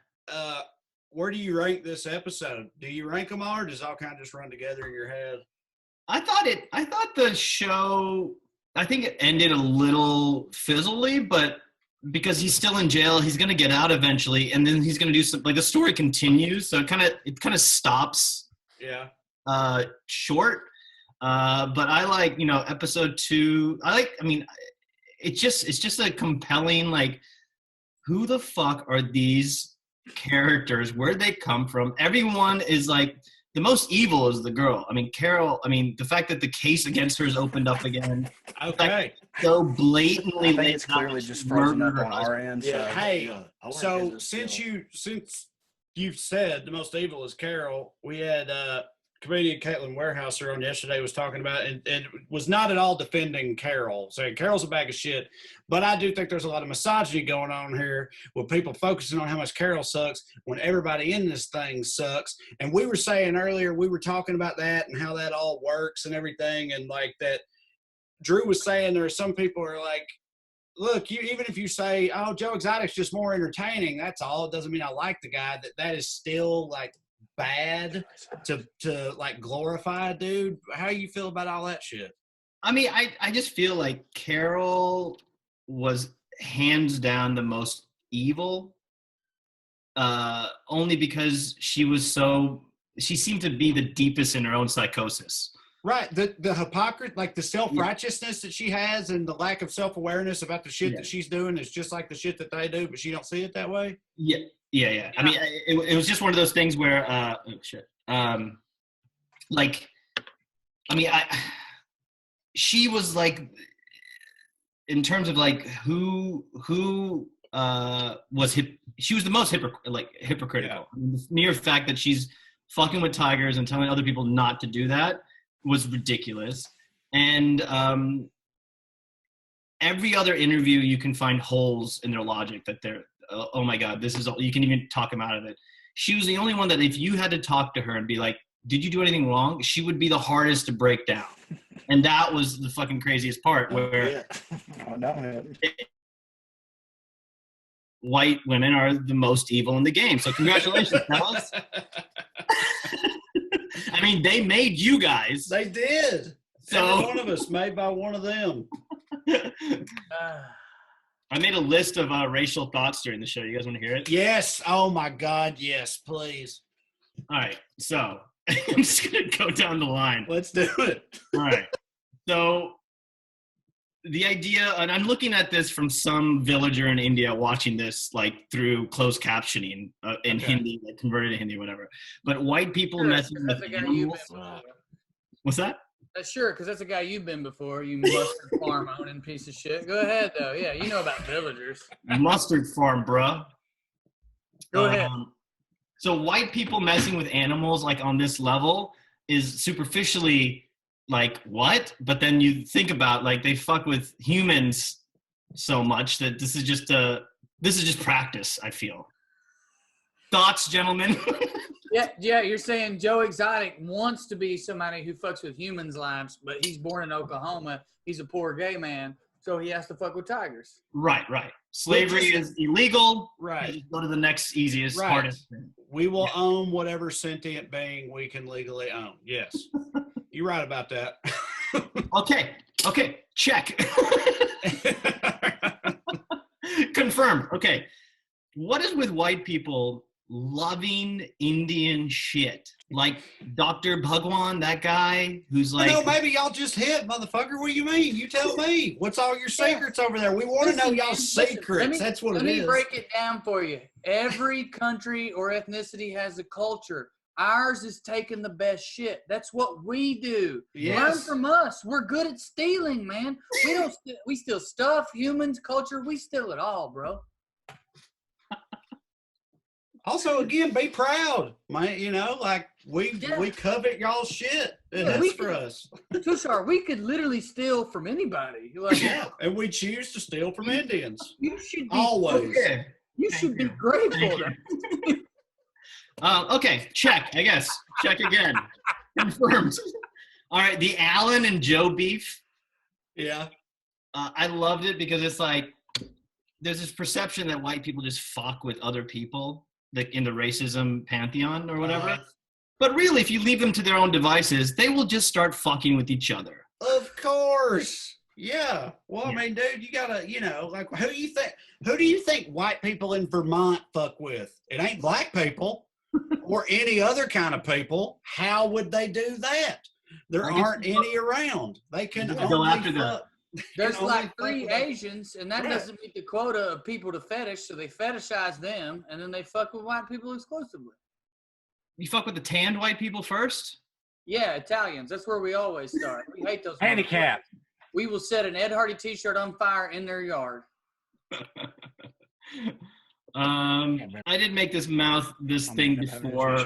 Where do you rank this episode? Do you rank them all, or does it all kind of just run together in your head? I thought the show, I think it ended a little fizzly, but because he's still in jail, he's going to get out eventually, and then he's going to do some, like the story continues, so it kind of stops. Yeah. Short. But I like, episode 2. It's just a compelling, like, who the fuck are these characters? Where'd they come from? Everyone is like, the most evil is the girl. I mean, Carol, the fact that the case against her is opened up again. Okay. So blatantly. I think it's clearly just frozen up on our end. Yeah. So, hey, so since you've said the most evil is Carol, we had comedian Caitlin Warehouser on yesterday was talking about it, and was not at all defending Carol, saying Carol's a bag of shit. But I do think there's a lot of misogyny going on here with people focusing on how much Carol sucks when everybody in this thing sucks. And we were saying earlier, we were talking about that and how that all works and everything. And like that, Drew was saying there are some people who are like, look, even if you say, oh, Joe Exotic's just more entertaining, that's all. It doesn't mean I like the guy. That is still like bad to like glorify a dude. How do you feel about all that shit? I just feel like Carol was hands down the most evil, only because she seemed to be the deepest in her own psychosis. Right. The hypocrisy, like the self-righteousness that she has and the lack of self-awareness about the shit that she's doing is just like the shit that they do, but she don't see it that way. Yeah. It was just one of those things where, she was like, in terms of like who she was the most hypocritical. Yeah. The mere fact that she's fucking with tigers and telling other people not to do that was ridiculous. And every other interview you can find holes in their logic that they're, oh my God, this is all, you can even talk them out of it. She was the only one that if you had to talk to her and be like, did you do anything wrong? She would be the hardest to break down. And that was the fucking craziest part where white women are the most evil in the game. So congratulations, fellas. They made you guys. They did. So every one of us made by one of them. I made a list of racial thoughts during the show. You guys want to hear it? Yes. Oh my God. Yes, please. All right. So I'm just gonna go down the line. Let's do it. All right. So the idea, and I'm looking at this from some villager in India watching this like through closed captioning in Hindi, like converted to Hindi, or whatever. But white people messing with animals. What's that? Sure, because that's a guy you've been before, you mustard farm owning piece of shit. Go ahead, though. Yeah, you know about villagers. Mustard farm, bruh. Go ahead. So white people messing with animals like on this level is superficially like what? But then you think about like they fuck with humans so much that this is just practice, I feel. Thoughts, gentlemen? Yeah, you're saying Joe Exotic wants to be somebody who fucks with humans' lives, but he's born in Oklahoma. He's a poor gay man, so he has to fuck with tigers. Right. Slavery is illegal. Right. Just go to the next easiest, hardest thing. We will own whatever sentient being we can legally own. Yes. You're right about that. Okay. Check. Confirmed. Okay. What is with white people loving Indian shit? Like Dr. Bhagwan, that guy who's like... No, maybe y'all just hit, motherfucker. What do you mean? You tell me. What's all your secrets over there? We want to know y'all's secrets. That's what it is. Let me break it down for you. Every country or ethnicity has a culture. Ours is taking the best shit. That's what we do. Yes. Learn from us. We're good at stealing, man. We steal stuff, humans, culture. We steal it all, bro. Also, again, be proud, man. You know, like we covet y'all's shit. That's for us. Tushar, we could literally steal from anybody. Like, yeah, and we choose to steal from Indians. You should be always. Okay. You should be grateful. Okay, check. I guess check again. Confirmed. All right, the Alan and Joe beef. Yeah, I loved it because it's like there's this perception that white people just fuck with other people, like in the racism pantheon or whatever. But really, if you leave them to their own devices, they will just start fucking with each other. Of course. Yeah. Well, I mean, dude, you gotta, like, who do you think white people in Vermont fuck with? It ain't black people or any other kind of people. How would they do that? There aren't any around. They can go after them. There's like 3 Asians, and that doesn't meet the quota of people to fetish, so they fetishize them, and then they fuck with white people exclusively. You fuck with the tanned white people first? Yeah, Italians. That's where we always start. We hate those. Handicap. We will set an Ed Hardy t-shirt on fire in their yard. I did make this thing before.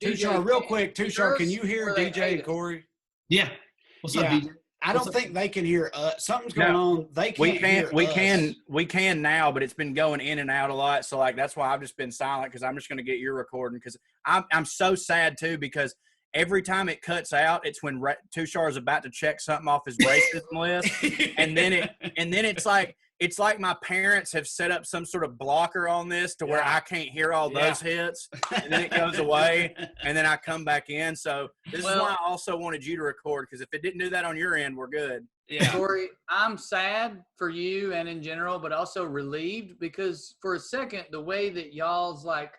Tushar, real quick. Tushar, can you hear DJ and Corey? Yeah. What's up, DJ? I don't think they can hear us. Something's going on. They can't hear us. We can now, but it's been going in and out a lot. So like that's why I've just been silent because I'm just going to get your recording because I'm so sad too because every time it cuts out, it's when Tushar is about to check something off his racism list, and then it's like my parents have set up some sort of blocker on this to where I can't hear all those hits, and then it goes away, and then I come back in. So this is why I also wanted you to record, because if it didn't do that on your end, we're good. Yeah. Corey, I'm sad for you and in general, but also relieved because for a second, the way that y'all's like,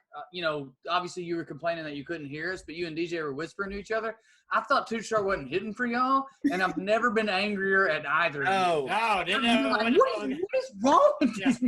obviously you were complaining that you couldn't hear us, but you and DJ were whispering to each other. I thought Tushar wasn't hidden for y'all, and I've never been angrier at either. No, what is wrong with these?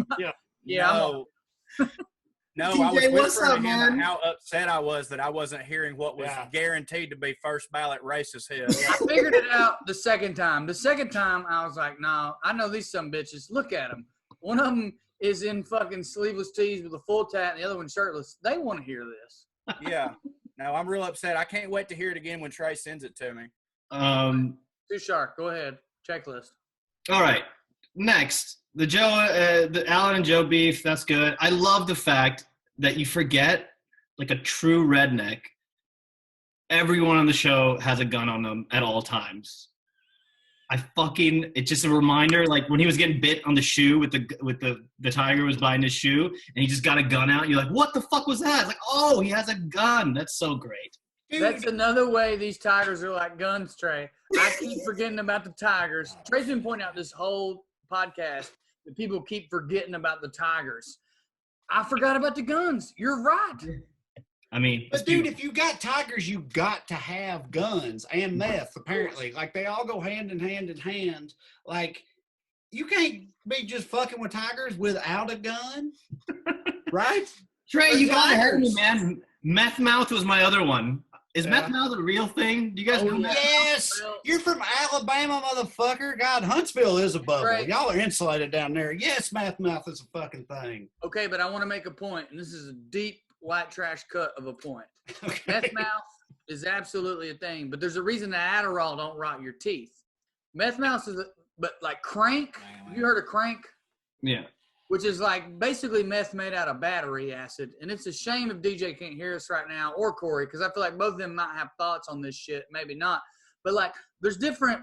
No, I was whispering to him how upset I was that I wasn't hearing what was guaranteed to be first ballot racist hits. I figured it out the second time. The second time, I was like, no, I know these some bitches. Look at them. One of them is in fucking sleeveless tees with a full tat, and the other one shirtless. They want to hear this. Yeah. No, I'm real upset. I can't wait to hear it again when Trey sends it to me. Tushar, go ahead. Checklist. All right. Next, the Alan and Joe beef. That's good. I love the fact that you forget, like a true redneck, everyone on the show has a gun on them at all times. It's just a reminder, like when he was getting bit on the shoe with the tiger was biting his shoe and he just got a gun out. You're like, what the fuck was that? It's like, oh, he has a gun. That's so great. That's another way these tigers are like guns, Trey. I keep forgetting about the tigers. Trey's been pointing out this whole podcast that people keep forgetting about the tigers. I forgot about the guns. You're right. I mean, but dude, if you got tigers, you got to have guns and meth, apparently. Like, they all go hand in hand. Like, you can't be just fucking with tigers without a gun, right? Trey, you gotta help me, man. Meth mouth was my other one. Is meth mouth a real thing? Do you guys know that? Yes. You're from Alabama, motherfucker. God, Huntsville is a bubble. Right. Y'all are insulated down there. Yes, meth mouth is a fucking thing. Okay, but I want to make a point, and this is a deep white trash cut of a point. Okay. Meth mouth is absolutely a thing, but there's a reason that Adderall don't rot your teeth. Meth mouth is, but like crank. Have you heard of crank? Yeah. Which is like basically meth made out of battery acid. And it's a shame if DJ can't hear us right now, or Corey, because I feel like both of them might have thoughts on this shit. Maybe not. But like, there's different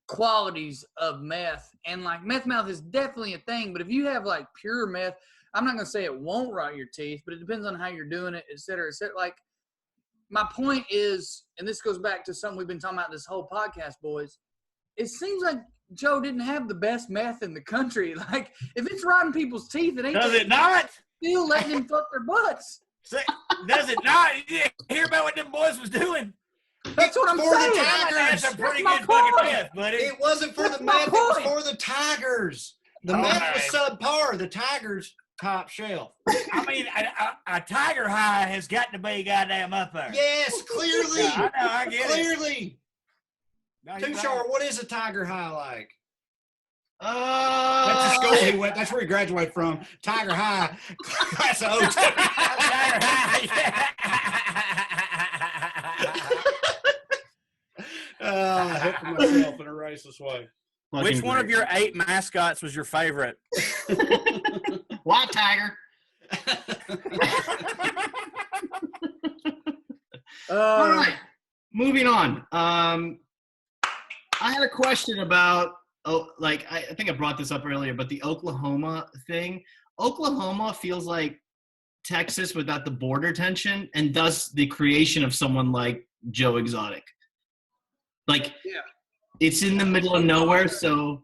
qualities of meth. And like, meth mouth is definitely a thing. But if you have like pure meth, I'm not going to say it won't rot your teeth, but it depends on how you're doing it, et cetera, et cetera. Like, my point is, and this goes back to something we've been talking about this whole podcast, boys. It seems like Joe didn't have the best meth in the country. Like, if it's rotting people's teeth, it ain't. Does it not? Still letting them fuck their butts. Does it not? You didn't hear about what them boys was doing? That's what I'm saying. That's a pretty That's good my fucking point. myth, buddy. It wasn't for That's the my meth. It was point. for the tigers. The Oh, meth man. was subpar. The tigers top shelf. I mean, a tiger high has got to be goddamn up there. Yes, clearly. Yeah, I know, I get it. Clearly. No, you're Tushar, right. what is a tiger high like? That's the school he went. That's where he graduated from. Tiger High. Class of 02. Tiger high. I hit for myself in a racist way. Which one of your 8 mascots was your favorite? White tiger. All right, moving on. I had a question about, I think I brought this up earlier, but the Oklahoma thing. Oklahoma feels like Texas without the border tension, and thus the creation of someone like Joe Exotic. Like, it's in the middle of nowhere, so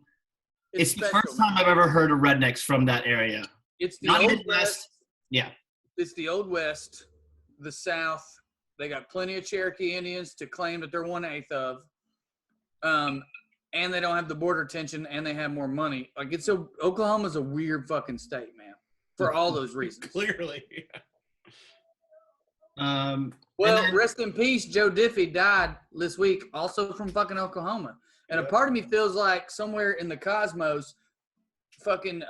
it's the first time I've ever heard of rednecks from that area. It's the Not old Midwest. West. Yeah. It's the old West, the South. They got plenty of Cherokee Indians to claim that they're 1/8 of. And they don't have the border tension, and they have more money. Like, Oklahoma's a weird fucking state, man, for all those reasons. Clearly. Well, rest in peace. Joe Diffie died this week, also from fucking Oklahoma. And a part of me feels like somewhere in the cosmos, fucking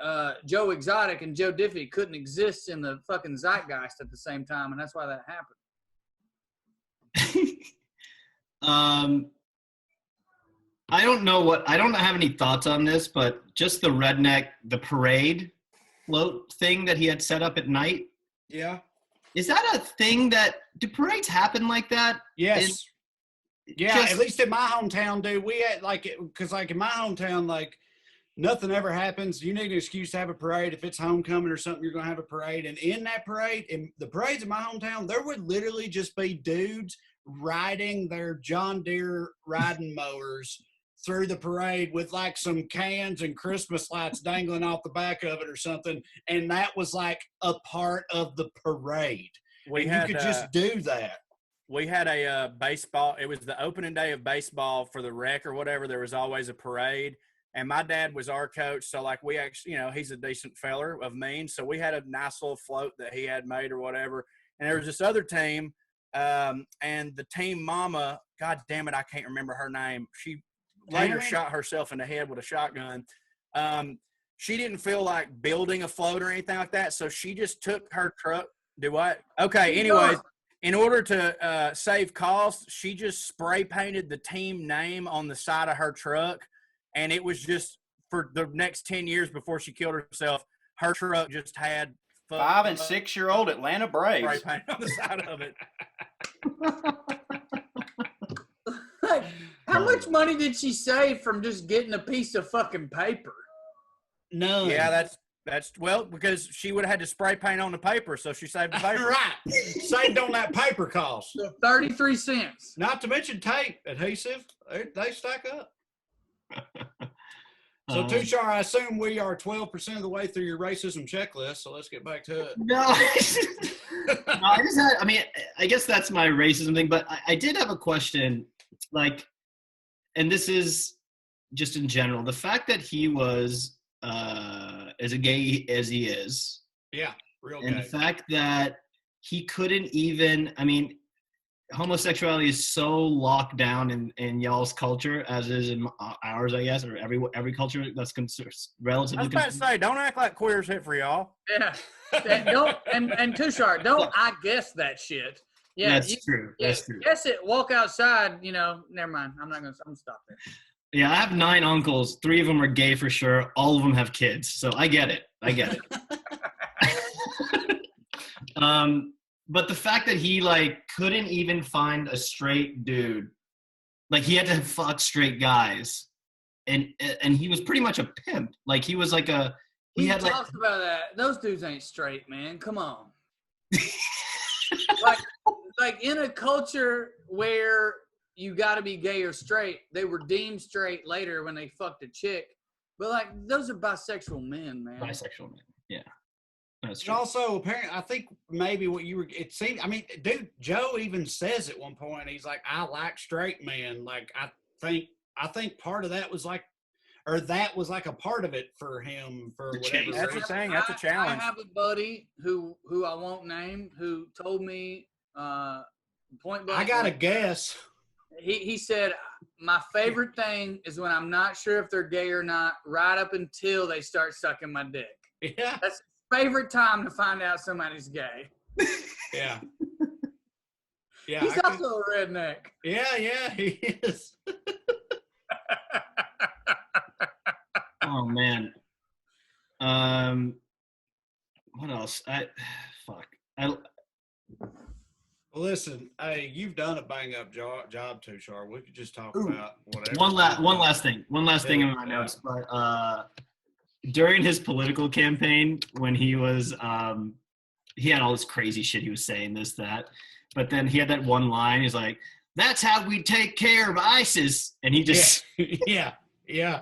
Joe Exotic and Joe Diffie couldn't exist in the fucking zeitgeist at the same time, and that's why that happened. I don't have any thoughts on this, but just the parade float thing that he had set up at night. Yeah. Is that a thing do parades happen like that? Yes. At least in my hometown, dude, we had because in my hometown, nothing ever happens. You need an excuse to have a parade. If it's homecoming or something, you're going to have a parade. And in that parade, in the parades in my hometown, there would literally just be dudes riding their John Deere riding mowers through the parade with some cans and Christmas lights dangling off the back of it or something. And that was a part of the parade. You could just do that. We had a baseball. It was the opening day of baseball for the rec or whatever. There was always a parade. And my dad was our coach. So we actually, he's a decent feller of means. So we had a nice little float that he had made or whatever. And there was this other team. And the team mama, God damn it, I can't remember her name. She later shot herself in the head with a shotgun. She didn't feel like building a float or anything like that, so she just took her truck. Do what? Okay, anyways, in order to save costs, she just spray painted the team name on the side of her truck, and it was just for the next 10 years before she killed herself, her truck just had 5- and 6-year-old Atlanta Braves spray paint on the side of it. How much money did she save from just getting a piece of fucking paper? None. Yeah, Because she would have had to spray paint on the paper, so she saved the paper. Right. Saved on that paper cost. So 33 cents. Not to mention tape, adhesive. They stack up. So, Tushar, I assume we are 12% of the way through your racism checklist, so let's get back to it. No, I guess that's my racism thing, but I did have a question, like, and this is just in general, the fact that he was as a gay as he is. Yeah, real gay. And the fact that he couldn't even, homosexuality is so locked down in y'all's culture as is in ours, I guess, or every culture that's relatively. I was about to say, don't act like queer's hit for y'all. Yeah. And Tushar, don't I guess that shit. Yeah, that's true. Yeah, that's true. Guess it. Walk outside. Never mind. I'm gonna stop there. Yeah, I have 9 uncles. 3 of them are gay for sure. All of them have kids, so I get it. But the fact that he couldn't even find a straight dude, he had to fuck straight guys, and he was pretty much a pimp. He was like a. We talked about that. Those dudes ain't straight, man. Come on. like in a culture where you got to be gay or straight, they were deemed straight later when they fucked a chick. But those are bisexual men, man. Bisexual men, yeah. That's And true. also, apparently, I think maybe what you were, it seemed, dude, Joe even says at one point, he's like, I like straight men. I think part of that was that was a part of it for him for whatever That's reason. a thing. That's a challenge. I have a buddy who I won't name who told me point blank. I got to guess. He said, my favorite thing is when I'm not sure if they're gay or not, right up until they start sucking my dick. Yeah. That's his favorite time to find out somebody's gay. Yeah. Yeah. He's also a redneck. Yeah, he is. Oh man. What else? Listen, hey, you've done a bang up job, Tushar. We could just talk about whatever. One last thing in my notes. But during his political campaign, when he was, he had all this crazy shit. He was saying this, that, but then he had that one line. He's like, "That's how we take care of ISIS," and he just, yeah. I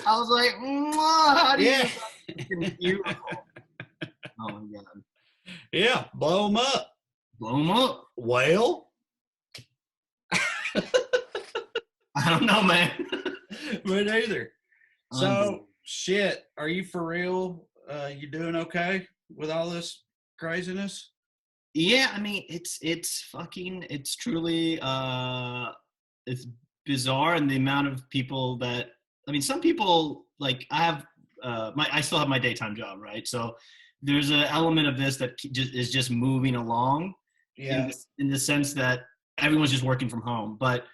was like, how do you? Beautiful. Oh my god. Yeah, blow them up. Blow them up. Well, I don't know, man. Me neither. So, shit, are you for real? You doing okay with all this craziness? Yeah, it's truly, it's bizarre, and the amount of people that, some people, I still have my daytime job, right? So there's an element of this that is just moving along. Yeah. In the sense that everyone's just working from home, but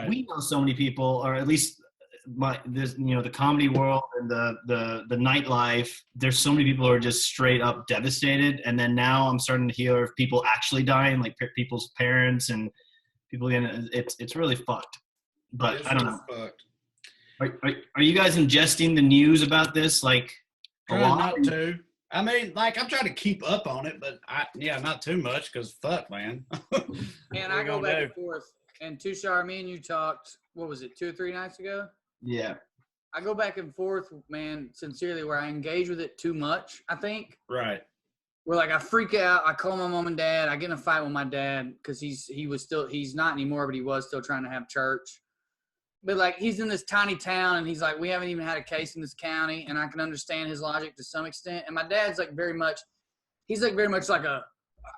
we know so many people, or at least the comedy world and the nightlife. There's so many people who are just straight up devastated, and then now I'm starting to hear of people actually dying, like people's parents and people. It's really fucked. But I don't know. Fucked. Are you guys ingesting the news about this? A lot? Not to. I'm trying to keep up on it, but not too much because fuck, man. And I go back and forth. And Tushar, me and you talked, what was it, 2 or 3 nights ago? Yeah. I go back and forth, man, sincerely, where I engage with it too much, I think. Right. Where I freak out, I call my mom and dad, I get in a fight with my dad because he's not anymore, but he was still trying to have church. But he's in this tiny town, and he's like, we haven't even had a case in this county, and I can understand his logic to some extent. And my dad's very much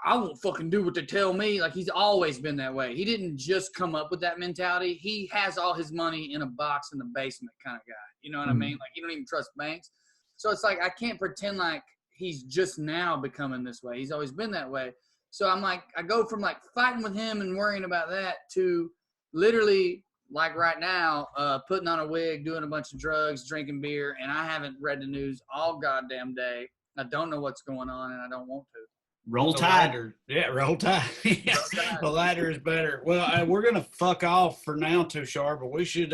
I won't fucking do what they tell me. He's always been that way. He didn't just come up with that mentality. He has all his money in a box in the basement kind of guy. You know what I mean? He don't even trust banks. So it's I can't pretend like he's just now becoming this way. He's always been that way. So I'm I go from fighting with him and worrying about that to literally right now, putting on a wig, doing a bunch of drugs, drinking beer, and I haven't read the news all goddamn day. I don't know what's going on, and I don't want to. Roll Tide. Roll Tide. Yeah. The latter is better. Well, we're going to fuck off for now, Tushar, but we should,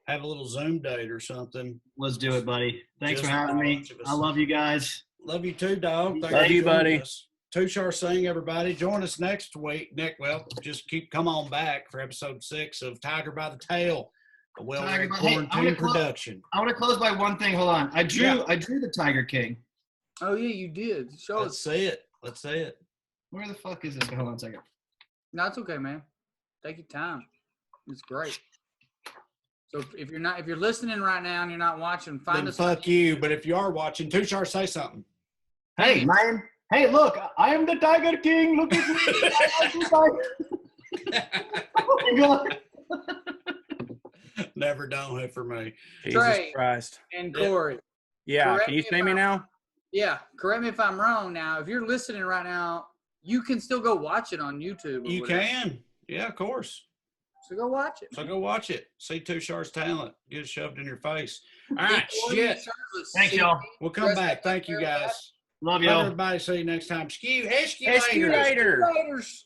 have a little Zoom date or something. Let's do it, buddy. Thanks Just for having me. bunch of us. I love you guys. Love you too, dog. Thanks Love for you, joining buddy. us. Tushar Singh, everybody. Join us next week. Nick, well, just come on back for episode 6 of Tiger by the Tail, a well-read quarantine production. I want to close by one thing. Hold on. I drew the Tiger King. Oh yeah, you did. Show Let's us. see it. Let's see it. Where the fuck is this? Hold on a second. No, it's okay, man. Take your time. It's great. So if you're listening right now and you're not watching, find Then us. fuck you. But if you are watching, Tushar, say something. Hey, man. Hey, look. I am the Tiger King. Look at me. I am the Tiger. Oh, my God. Never done it for me. Jesus Trey. Christ. And Corey. Yeah. Correct Can you me see if me I'm- now? Yeah, correct me if I'm wrong. Now, if you're listening right now, you can still go watch it on YouTube. or You whatever. can. Yeah, of course. So go watch it. So go watch it. See Tushar's talent. Get it shoved in your face. All right, shit. Thanks, y'all. We'll come back. Thank you, guys. Love Love y'all. everybody. See you next time. Skew Escalator. Laters.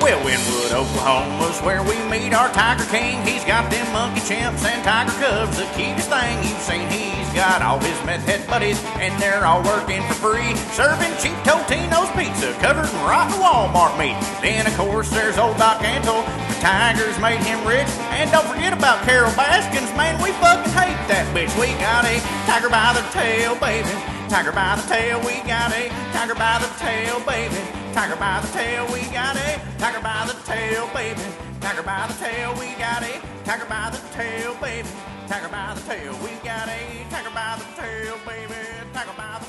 Well, Winwood, Oklahoma's where we meet our Tiger King. He's got them monkey chimps and tiger cubs, the cutest thing you've seen. He's got all his meth head buddies, and they're all working for free, serving cheap Totino's pizza covered in rotten Walmart meat. Then, of course, there's old Doc Antle. The Tigers made him rich. And don't forget about Carol Baskins. Man, we fucking hate that bitch. We got a tiger by the tail, baby. Tiger by the tail, we got a tiger by the tail, baby. Tiger by the tail, we got a tiger by the tail, baby. Tiger by the tail, we got a tiger by the tail, baby. Tiger by the tail, we got a tiger by the tail, baby. Tiger by the